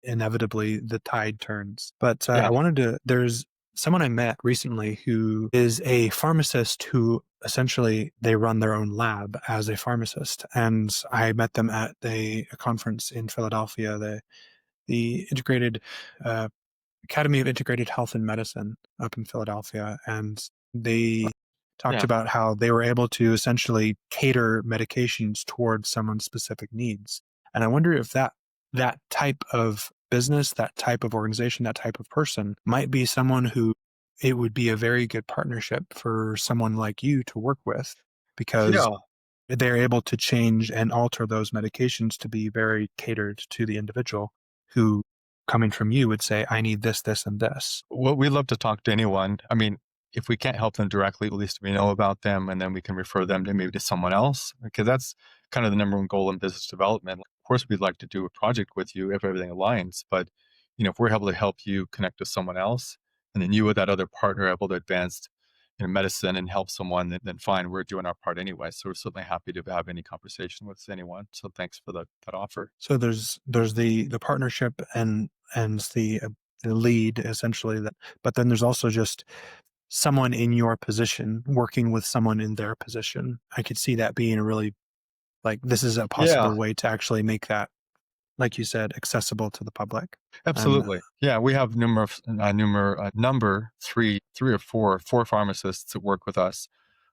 Inevitably, the tide turns. But Yeah. there's someone I met recently who is a pharmacist who essentially they run their own lab as a pharmacist. And I met them at a conference in Philadelphia, the integrated uh, Academy of Integrated Health and Medicine up in Philadelphia. And they talked Yeah. about how they were able to essentially cater medications towards someone's specific needs. And I wonder if that type of business, that type of organization, that type of person might be someone who it would be a very good partnership for someone like you to work with, because Yeah. they're able to change and alter those medications to be very catered to the individual who, coming from you, would say, I need this, this, and this. Well, we love to talk to anyone. I mean, if we can't help them directly, at least we know about them, and then we can refer them to maybe to someone else, because that's kind of the number one goal in business development. Of course, we'd like to do a project with you if everything aligns, but if we're able to help you connect with someone else, and then you with that other partner are able to advance medicine and help someone, then fine, we're doing our part anyway. So we're certainly happy to have any conversation with anyone. So thanks for that offer. So there's the partnership and the lead essentially, that, but then there's also just someone in your position working with someone in their position. I could see that being a really, like, this is a Yeah. possible way to actually make that, like you said, accessible to the public. And Absolutely. Yeah, we have number three or four pharmacists that work with us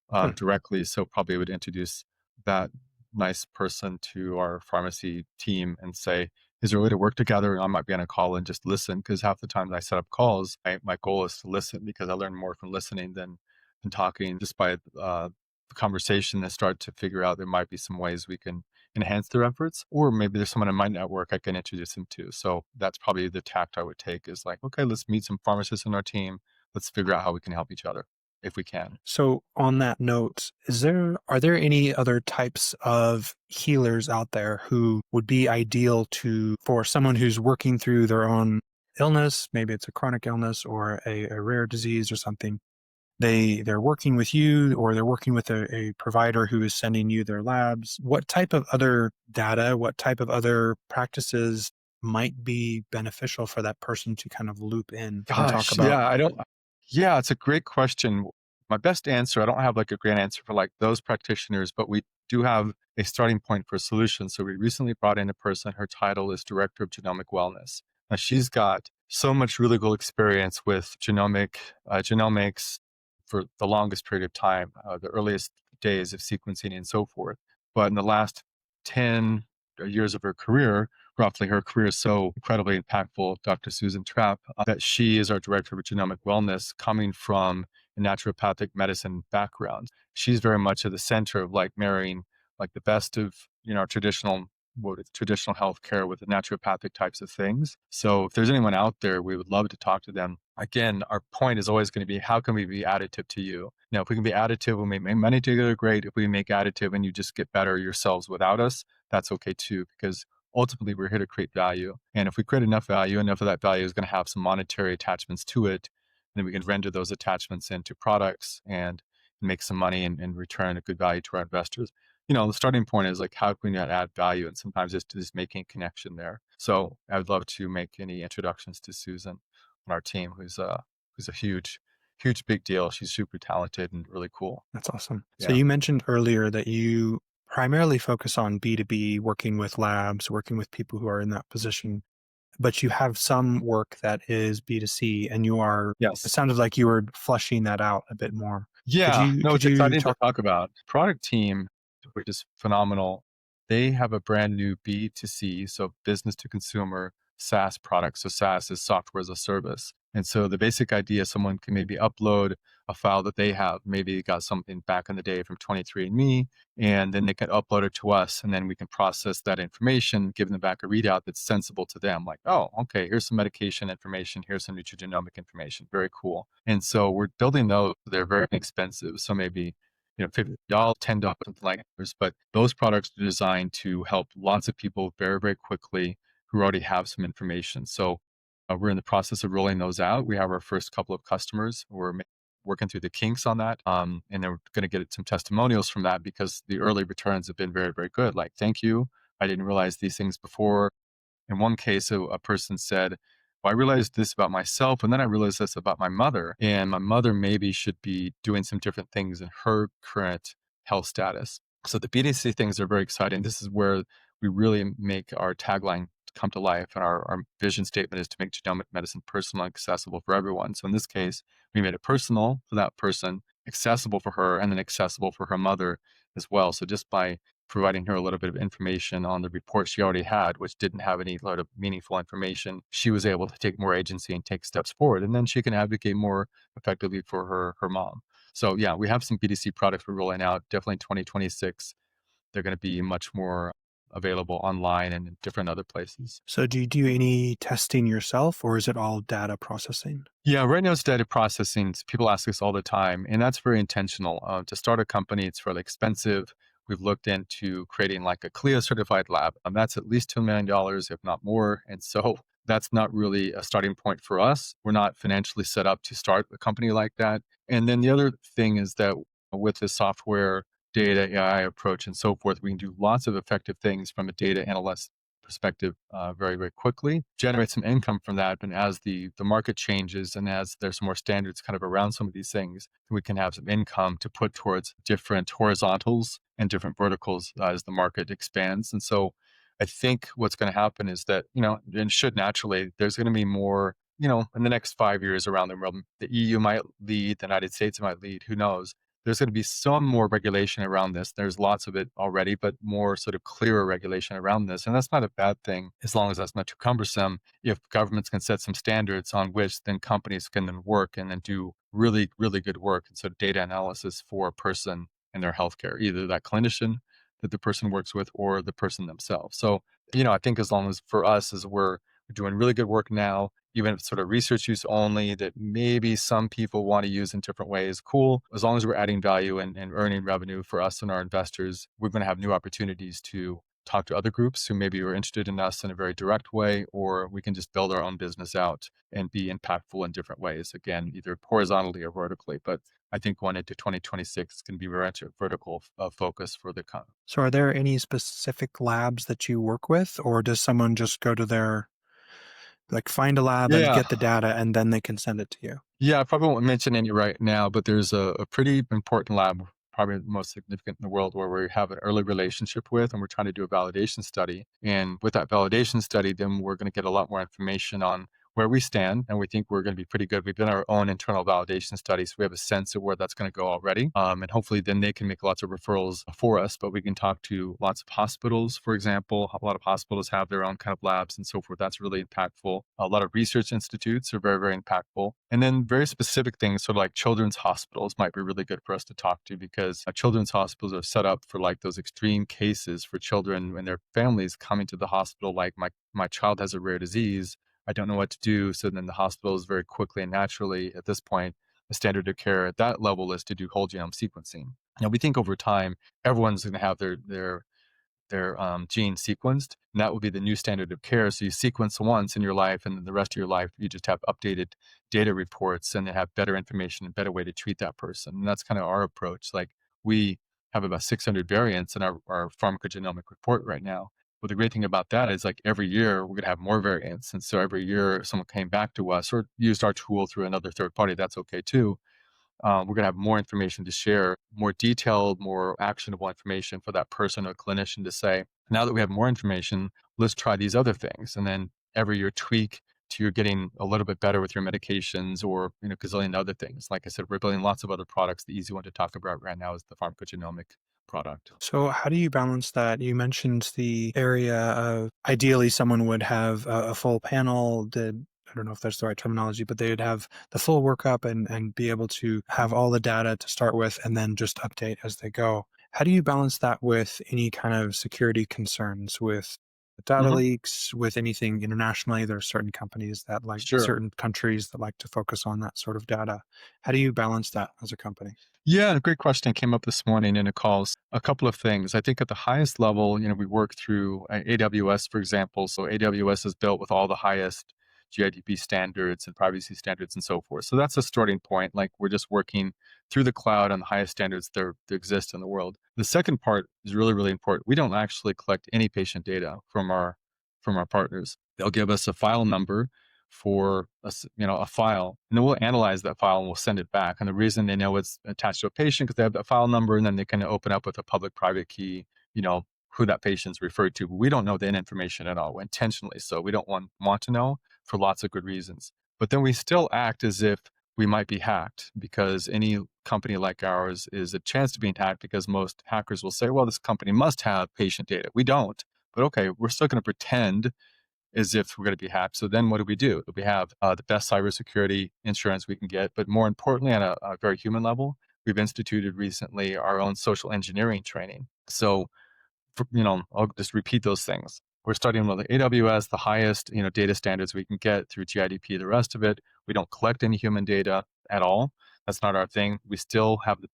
hmm, directly. So probably would introduce that nice person to our pharmacy team and say, is there a way to work together? And I might be on a call and just listen, because half the time I set up calls, my goal is to listen, because I learn more from listening than talking. Just by the conversation and start to figure out there might be some ways we can enhance their efforts, or maybe there's someone in my network I can introduce them to. So that's probably the tact I would take, is like, okay, let's meet some pharmacists in our team. Let's figure out how we can help each other if we can. so on that note, are there any other types of healers out there who would be ideal to for someone who's working through their own illness? Maybe it's a chronic illness or a rare disease or something. They're working with you, or they're working with a provider who is sending you their labs. What type of other data, what type of other practices might be beneficial for that person to kind of loop in and talk Gosh, about? yeah, I don't. Yeah, it's a great question. My best answer, I don't have like a great answer for like those practitioners, but we do have a starting point for a solution. So we recently brought in a person. Her title is Director of Genomic Wellness. Now she's got so much really cool experience with genomics for the longest period of time, the earliest days of sequencing and so forth. But in the last 10 years of her career, roughly, her career is so incredibly impactful, Dr. Susan Trapp, that she is our director of genomic wellness, coming from a naturopathic medicine background. She's very much at the center of like marrying like the best of traditional traditional healthcare with the naturopathic types of things. So if there's anyone out there, we would love to talk to them. Again, our point is always going to be, how can we be additive to you? Now, if we can be additive, we'll make money together, great. If we make additive and you just get better yourselves without us, that's okay too, because ultimately we're here to create value. And if we create enough value, enough of that value is going to have some monetary attachments to it, then we can render those attachments into products and make some money and return a good value to our investors. The starting point is like, how can we add value? And sometimes it's just making a connection there. So I would love to make any introductions to Susan on our team, who's a huge, big deal. She's super talented and really cool. That's awesome. So Yeah. you mentioned earlier that you primarily focus on B2B, working with labs, working with people who are in that position, but you have some work that is B2C, and it Yes. sounded like you were fleshing that out a bit more. Could Yeah. you No, could it's you exciting to talk? talk about. Product team, which is phenomenal. They have a brand new B2C, so business to consumer SaaS product. So SaaS is software as a service. And so the basic idea, someone can maybe upload a file that they have, maybe got something back in the day from 23andMe, and then they can upload it to us, and then we can process that information, give them back a readout that's sensible to them. Like, oh, okay, here's some medication information, here's some nutrigenomic information. Very cool. And so we're building those. They're very expensive. So maybe $50, $10, something like that. But those products are designed to help lots of people very, very quickly who already have some information. So we're in the process of rolling those out. We have our first couple of customers. We're working through the kinks on that. And then we're going to get some testimonials from that, because the early returns have been very, very good. Like, thank you. I didn't realize these things before. In one case, a person said, well, I realized this about myself, and then I realized this about my mother, and my mother maybe should be doing some different things in her current health status. So the BDC things are very exciting. This is where we really make our tagline come to life, and our vision statement is to make genomic medicine personal and accessible for everyone. So in this case, we made it personal for that person, accessible for her, and then accessible for her mother as well. So just by providing her a little bit of information on the report she already had, which didn't have any lot of meaningful information, she was able to take more agency and take steps forward. And then she can advocate more effectively for her mom. So yeah, we have some BDC products we're rolling out. Definitely 2026. They're going to be much more available online and in different other places. So do you do any testing yourself, or is it all data processing? Yeah, right now it's data processing. People ask us all the time, and that's very intentional. To start a company, it's fairly expensive. We've looked into creating like a CLIA certified lab. That's at least $2 million, if not more. And so that's not really a starting point for us. We're not financially set up to start a company like that. And then the other thing is that with the software, data, AI approach, and so forth, we can do lots of effective things from a data analyst perspective very, very quickly, generate some income from that. And as the market changes and as there's more standards kind of around some of these things, we can have some income to put towards different horizontals and different verticals as the market expands. And so I think what's going to happen is that, and should naturally, there's going to be more, in the next 5 years around the world. The EU might lead, the United States might lead, who knows? There's going to be some more regulation around this. There's lots of it already, but more sort of clearer regulation around this. And that's not a bad thing as long as that's not too cumbersome. If governments can set some standards on which then companies can then work and then do really, really good work. And so data analysis for a person and their healthcare, either that clinician that the person works with or the person themselves. So, I think as long as for us as we're doing really good work now, even if it's sort of research use only that maybe some people want to use in different ways, cool. As long as we're adding value and earning revenue for us and our investors, we're going to have new opportunities to talk to other groups who maybe are interested in us in a very direct way, or we can just build our own business out and be impactful in different ways. Again, either horizontally or vertically. But I think going into 2026 can be very much a vertical focus for the company. So are there any specific labs that you work with, or does someone just go to their, like, find a lab and Yeah. get the data and then they can send it to you? Yeah, I probably won't mention any right now, but there's a pretty important lab, probably the most significant in the world, where we have an early relationship with, and we're trying to do a validation study. And with that validation study, then we're going to get a lot more information on where we stand, and we think we're going to be pretty good. We've done our own internal validation studies. So we have a sense of where that's going to go already. And hopefully then they can make lots of referrals for us, but we can talk to lots of hospitals, for example. A lot of hospitals have their own kind of labs and so forth. That's really impactful. A lot of research institutes are very, very impactful. And then very specific things, sort of like children's hospitals might be really good for us to talk to, because children's hospitals are set up for like those extreme cases for children and their families coming to the hospital, like my child has a rare disease. I don't know what to do. So then the hospital is very quickly and naturally, at this point, the standard of care at that level is to do whole genome sequencing. Now, we think over time, everyone's going to have their gene sequenced, and that will be the new standard of care. So you sequence once in your life, and then the rest of your life, you just have updated data reports and they have better information and better way to treat that person. And that's kind of our approach. Like, we have about 600 variants in our pharmacogenomic report right now. But the great thing about that is, like, every year we're going to have more variants. And so every year if someone came back to us or used our tool through another third party, that's okay too. We're going to have more information to share, more detailed, more actionable information for that person or clinician to say, now that we have more information, let's try these other things. And then every year tweak to you're getting a little bit better with your medications or, gazillion other things. Like I said, we're building lots of other products. The easy one to talk about right now is the pharmacogenomic product. So how do you balance that? You mentioned the area of ideally someone would have a full panel, I don't know if that's the right terminology, but they would have the full workup and be able to have all the data to start with and then just update as they go. How do you balance that with any kind of security concerns with data Hmm. leaks, with anything internationally? There are certain companies that like Sure. certain countries that like to focus on that sort of data. How do you balance that as a company? Yeah, a great question came up this morning in a call. A couple of things. I think at the highest level, we work through AWS, for example. So AWS is built with all the highest GIDP standards and privacy standards and so forth. So that's a starting point. Like, we're just working through the cloud on the highest standards that exist in the world. The second part is really, really important. We don't actually collect any patient data from our partners. They'll give us a file number for a file, and then we'll analyze that file and we'll send it back. And the reason they know it's attached to a patient because they have that file number, and then they can open up with a public-private key, who that patient's referred to. But we don't know that information at all, intentionally. So we don't want to know for lots of good reasons. But then we still act as if we might be hacked, because any company like ours is a chance to being hacked, because most hackers will say, well, this company must have patient data. We don't. But okay, we're still going to pretend as if we're going to be hacked. So then what do? We have the best cybersecurity insurance we can get. But more importantly, on a very human level, we've instituted recently our own social engineering training. So, I'll just repeat those things. We're starting with AWS, the highest, data standards we can get through GIDP. The rest of it, we don't collect any human data at all. That's not our thing. We still have the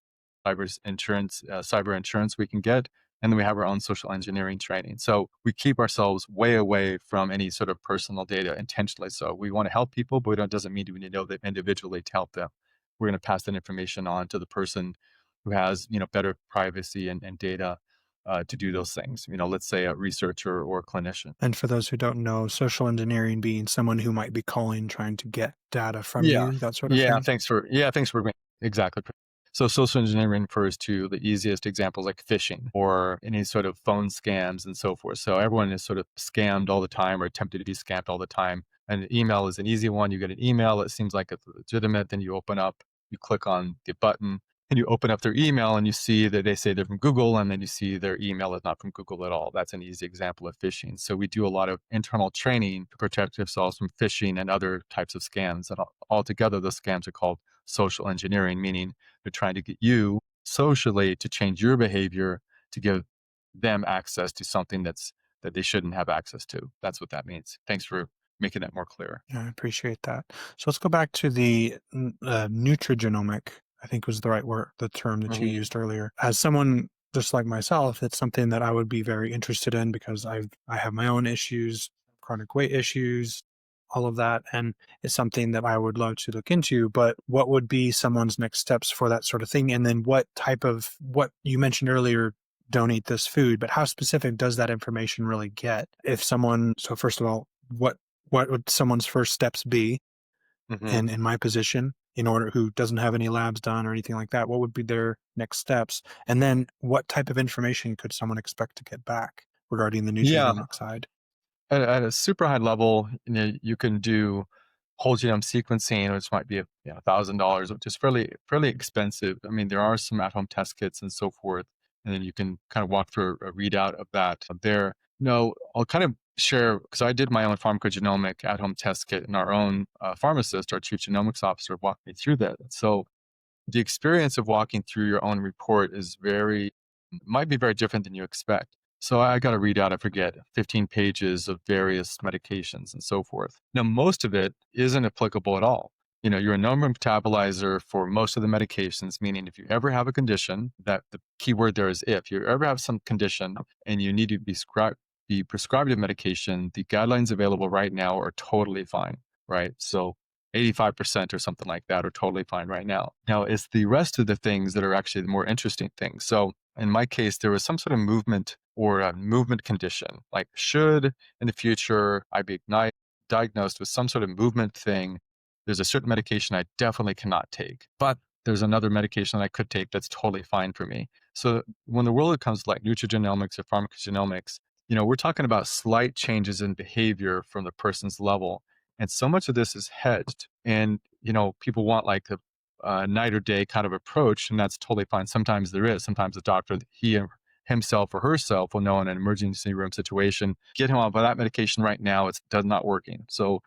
cyber insurance we can get, and then we have our own social engineering training. So we keep ourselves way away from any sort of personal data intentionally. So we want to help people, but it doesn't mean we need to know them individually to help them. We're going to pass that information on to the person who has, better privacy and data to do those things. Let's say a researcher or a clinician. And for those who don't know, social engineering being someone who might be calling, trying to get data from Yeah. you, that sort of thing. Thanks for exactly. So social engineering refers to the easiest examples like phishing or any sort of phone scams and so forth. So everyone is sort of scammed all the time or attempted to be scammed all the time. And email is an easy one. You get an email, it seems like it's legitimate. Then you open up, you click on the button, and you open up their email and you see that they say they're from Google, and then you see their email is not from Google at all. That's an easy example of phishing. So we do a lot of internal training to protect ourselves from phishing and other types of scams. And altogether, those scams are called social engineering, meaning they're trying to get you socially to change your behavior to give them access to something that they shouldn't have access to. That's what that means. Thanks for making that more clear. Yeah, I appreciate that. So let's go back to the nutrigenomic, I think was the right word, the term that you used earlier. As someone just like myself, it's something that I would be very interested in because I have my own issues, chronic weight issues, all of that. And it's something that I would love to look into. But what would be someone's next steps for that sort of thing? And then what you mentioned earlier, donate this food, but how specific does that information really get? So first of all, what would someone's first steps be in my position who doesn't have any labs done or anything like that? What would be their next steps? And then what type of information could someone expect to get back regarding the nutrigenomic side? At a super high level, you can do whole genome sequencing, which might be $1,000, which is fairly expensive. I mean, there are some at-home test kits and so forth, and then you can kind of walk through a readout of that there. I'll kind of share, because I did my own pharmacogenomic at-home test kit, and our own pharmacist, our chief genomics officer, walked me through that. So the experience of walking through your own report might be very different than you expect. So I got to read out, I forget, 15 pages of various medications and so forth. Now, most of it isn't applicable at all. You're a normal metabolizer for most of the medications, meaning if you ever have a condition, that the key word there is if you ever have some condition and you need to be prescribed a medication, the guidelines available right now are totally fine, right? So 85% or something like that are totally fine right now. Now, it's the rest of the things that are actually the more interesting things. So in my case, there was some sort of movement or a movement condition, like should in the future I be diagnosed with some sort of movement thing, there's a certain medication I definitely cannot take, but there's another medication I could take that's totally fine for me. So when the world comes to like nutrigenomics or pharmacogenomics, we're talking about slight changes in behavior from the person's level. And so much of this is hedged. And, people want like a night or day kind of approach, and that's totally fine. Sometimes there is. Sometimes the doctor, himself or herself will know in an emergency room situation, get him off of that medication right now. It's not working. So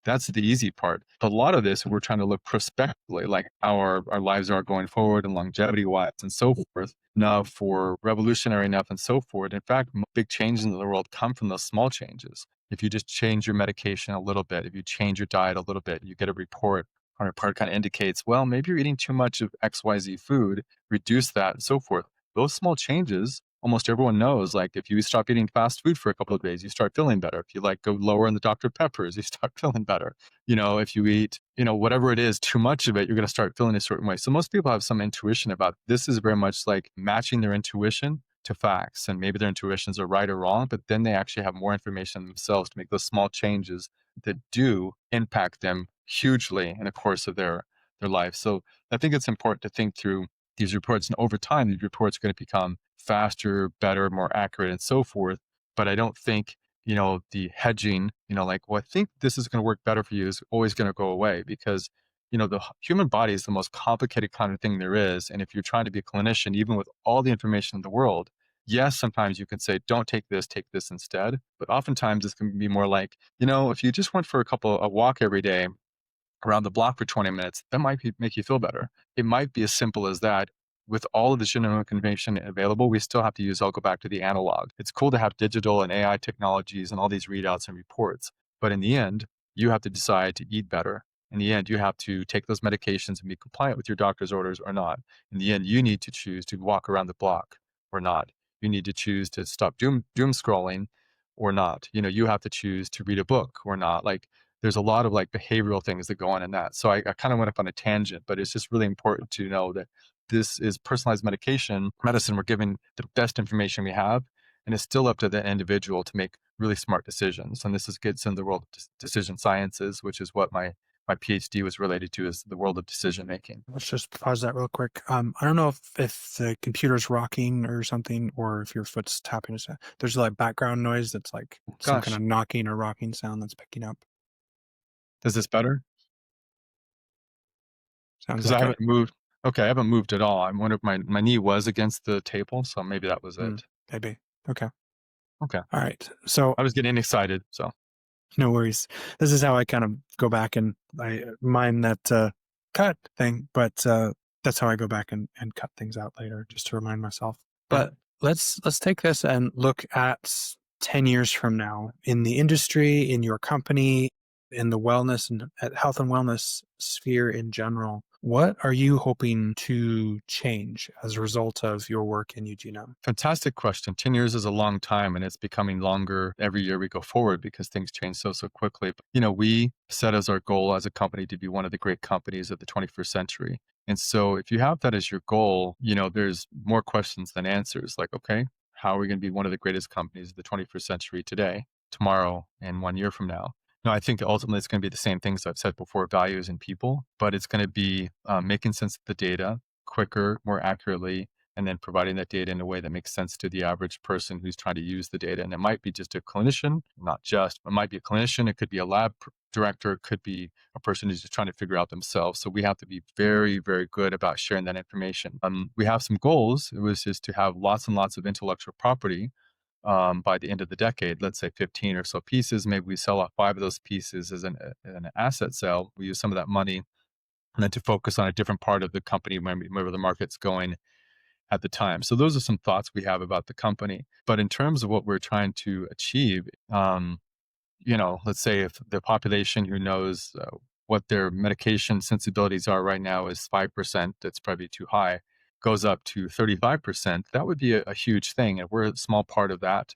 that's the easy part. A lot of this, we're trying to look prospectively, like how our lives are going forward and longevity-wise and so forth. Now, for revolutionary enough and so forth. In fact, big changes in the world come from those small changes. If you just change your medication a little bit, if you change your diet a little bit, you get a report. Our report kind of indicates, well, maybe you're eating too much of XYZ food, reduce that and so forth. Those small changes, almost everyone knows, like if you stop eating fast food for a couple of days, you start feeling better. If you go lower in the Dr. Peppers, you start feeling better. If you eat, whatever it is, too much of it, you're going to start feeling a certain way. So most people have some intuition about this. Is very much like matching their intuition to facts, and maybe their intuitions are right or wrong, but then they actually have more information themselves to make those small changes that do impact them hugely in the course of their life. So I think it's important to think through these reports, and over time, these reports are going to become faster, better, more accurate, and so forth. But I don't think the hedging, like, well, I think this is going to work better for you is always going to go away because the human body is the most complicated kind of thing there is. And if you're trying to be a clinician, even with all the information in the world, yes, sometimes you can say, don't take this instead. But oftentimes it's going to be more like, if you just went for a walk every day around the block for 20 minutes, that might make you feel better. It might be as simple as that. With all of the genomic information available, we still have to I'll go back to the analog. It's cool to have digital and AI technologies and all these readouts and reports. But in the end, you have to decide to eat better. In the end, you have to take those medications and be compliant with your doctor's orders or not. In the end, you need to choose to walk around the block or not. You need to choose to stop doom scrolling or not. You have to choose to read a book or not. Like, there's a lot of like behavioral things that go on in that. So I kind of went off on a tangent, but it's just really important to know that this is personalized medicine. We're giving the best information we have, and it's still up to the individual to make really smart decisions. And gets in the world of decision sciences, which is what my PhD was related to, is the world of decision making. Let's just pause that real quick. I don't know if the computer's rocking or something, or if your foot's tapping. There's like background noise that's like some kind Gosh, of knocking or rocking sound that's picking up. is this better? Sounds Because I like it. haven't moved. Okay, I haven't moved at all. I wonder if my knee was against the table, so maybe that was it. Maybe. Okay. Okay, All right. So I was getting excited, so. no worries. This is how I kind of go back and I mind that cut thing, but that's how I go back and cut things out later, just to remind myself. Yeah. But let's take this and look at 10 years from now in the industry, in your company, in the wellness and health and wellness sphere in general. What are you hoping to change as a result of your work in UGenome? Fantastic question. 10 years is a long time, and it's becoming longer every year we go forward because things change so quickly. But, we set as our goal as a company to be one of the great companies of the 21st century. And so if you have that as your goal, there's more questions than answers. Like, okay, how are we going to be one of the greatest companies of the 21st century today, tomorrow, and 1 year from now? No, I think ultimately it's going to be the same things I've said before, values and people, but it's going to be making sense of the data quicker, more accurately, and then providing that data in a way that makes sense to the average person who's trying to use the data. And it might be just a clinician, not just, it might be a clinician, it could be a lab director, it could be a person who's just trying to figure out themselves. So we have to be very, very good about sharing that information. We have some goals. It was just to have lots and lots of intellectual property by the end of the decade, let's say 15 or so pieces. Maybe we sell off 5 of those pieces as an asset sale. We use some of that money and then to focus on a different part of the company wherever the market's going at the time. So those are some thoughts we have about the company. But in terms of what we're trying to achieve, let's say if the population who knows what their medication sensibilities are right now is 5%, that's probably too high, goes up to 35%, that would be a huge thing. If we're a small part of that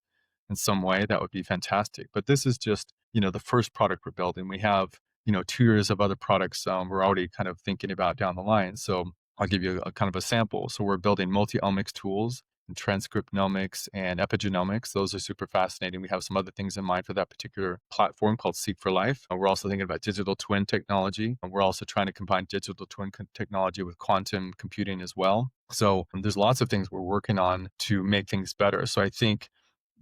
in some way, that would be fantastic. But this is just, the first product we're building. We have, 2 years of other products we're already kind of thinking about down the line. So I'll give you a kind of a sample. So we're building multi-omics tools and transcriptomics and epigenomics. Those are super fascinating. We have some other things in mind for that particular platform called Seek for Life. We're also thinking about digital twin technology. And we're also trying to combine digital twin technology with quantum computing as well. So there's lots of things we're working on to make things better. So I think,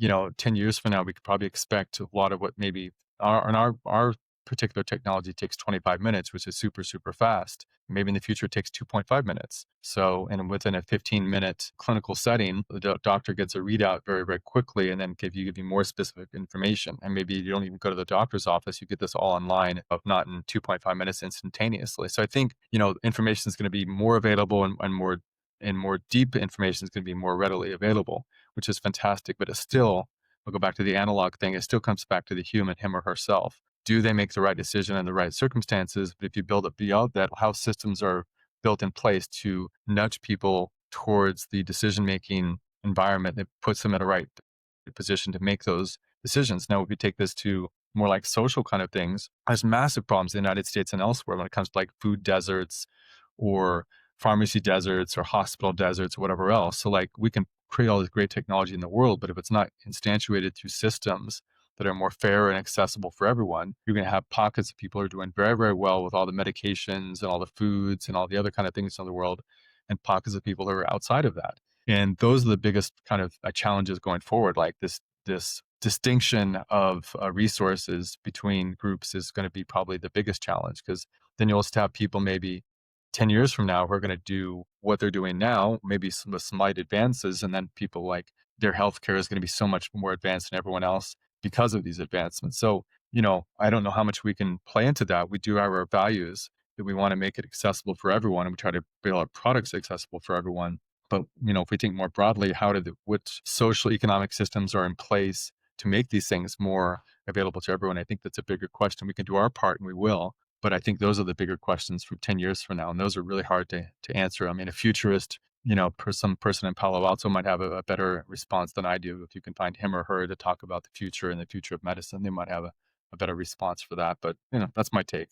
10 years from now, we could probably expect a lot of what maybe our particular technology takes 25 minutes, which is super, super fast. Maybe in the future, it takes 2.5 minutes. So, and within a 15-minute clinical setting, the doctor gets a readout very, very quickly and then give you more specific information. And maybe you don't even go to the doctor's office. You get this all online, if not in 2.5 minutes instantaneously. So I think, information is going to be more available and more deep information is going to be more readily available, which is fantastic. But it's still, I'll go back to the analog thing. It still comes back to the human, him or herself. Do they make the right decision in the right circumstances? But if you build it beyond that, how systems are built in place to nudge people towards the decision-making environment that puts them in a right position to make those decisions. Now, if we take this to more like social kind of things, there's massive problems in the United States and elsewhere when it comes to like food deserts or pharmacy deserts or hospital deserts or whatever else. So like we can create all this great technology in the world, but if it's not instantiated through systems that are more fair and accessible for everyone, you're going to have pockets of people who are doing very, very well with all the medications and all the foods and all the other kind of things in the world, and pockets of people who are outside of that. And those are the biggest kind of challenges going forward. Like this distinction of resources between groups is going to be probably the biggest challenge, because then you'll just have people maybe 10 years from now who are going to do what they're doing now, maybe some with slight advances, and then people like their healthcare is going to be so much more advanced than everyone else because of these advancements. So, I don't know how much we can play into that. We do have our values that we want to make it accessible for everyone, and we try to build our products accessible for everyone. But, if we think more broadly, which social economic systems are in place to make these things more available to everyone? I think that's a bigger question. We can do our part, and we will. But I think those are the bigger questions for 10 years from now. And those are really hard to answer. I mean, a futurist, some person in Palo Alto might have a better response than I do. If you can find him or her to talk about the future and the future of medicine, they might have a better response for that. But, that's my take.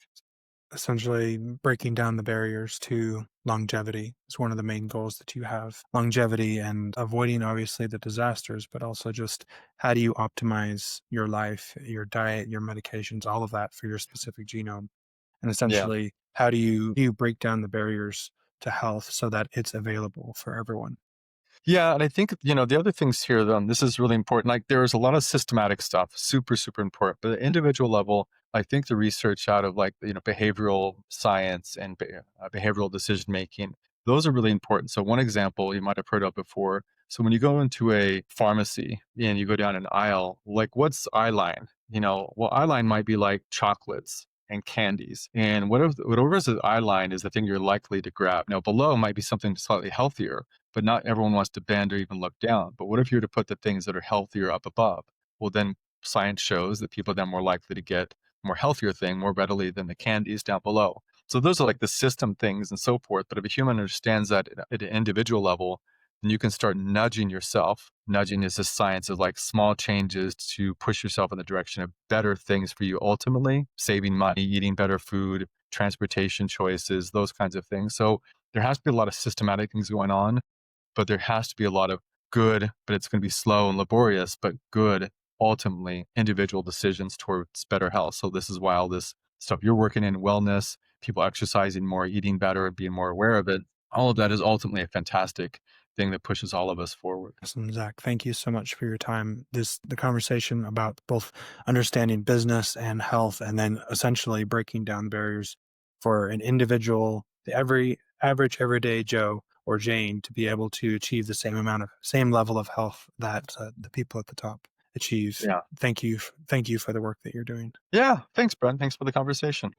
Essentially, breaking down the barriers to longevity is one of the main goals that you have. Longevity and avoiding, obviously, the disasters, but also just how do you optimize your life, your diet, your medications, all of that for your specific genome. And Yeah. essentially, how do you break down the barriers to health so that it's available for everyone? Yeah, and I think, the other things here, though, and this is really important. Like, there's a lot of systematic stuff, super, super important. But at the individual level, I think the research out of like, behavioral science and behavioral decision making, those are really important. So one example you might have heard of before. So when you go into a pharmacy and you go down an aisle, like what's eye line? Well, eye line might be like chocolates and candies. And whatever is the eye line is the thing you're likely to grab. Now, below might be something slightly healthier, but not everyone wants to bend or even look down. But what if you were to put the things that are healthier up above? Well, then science shows that people are then more likely to get more healthier thing more readily than the candies down below. So those are like the system things and so forth. But if a human understands that at an individual level, then you can start nudging yourself. Nudging is a science of like small changes to push yourself in the direction of better things for you ultimately, saving money, eating better food, transportation choices, those kinds of things. So there has to be a lot of systematic things going on, but there has to be a lot of good, but it's going to be slow and laborious, but good, ultimately, individual decisions towards better health. So this is why all this stuff you're working in, wellness, people exercising more, eating better, and being more aware of it, all of that is ultimately a fantastic thing that pushes all of us forward. Awesome, Zach. Thank you so much for your time. The conversation about both understanding business and health, and then essentially breaking down barriers for an individual, the average everyday Joe or Jane, to be able to achieve the same level of health that the people at the top achieve. Yeah. Thank you for the work that you're doing. Yeah. Thanks, Brent. Thanks for the conversation.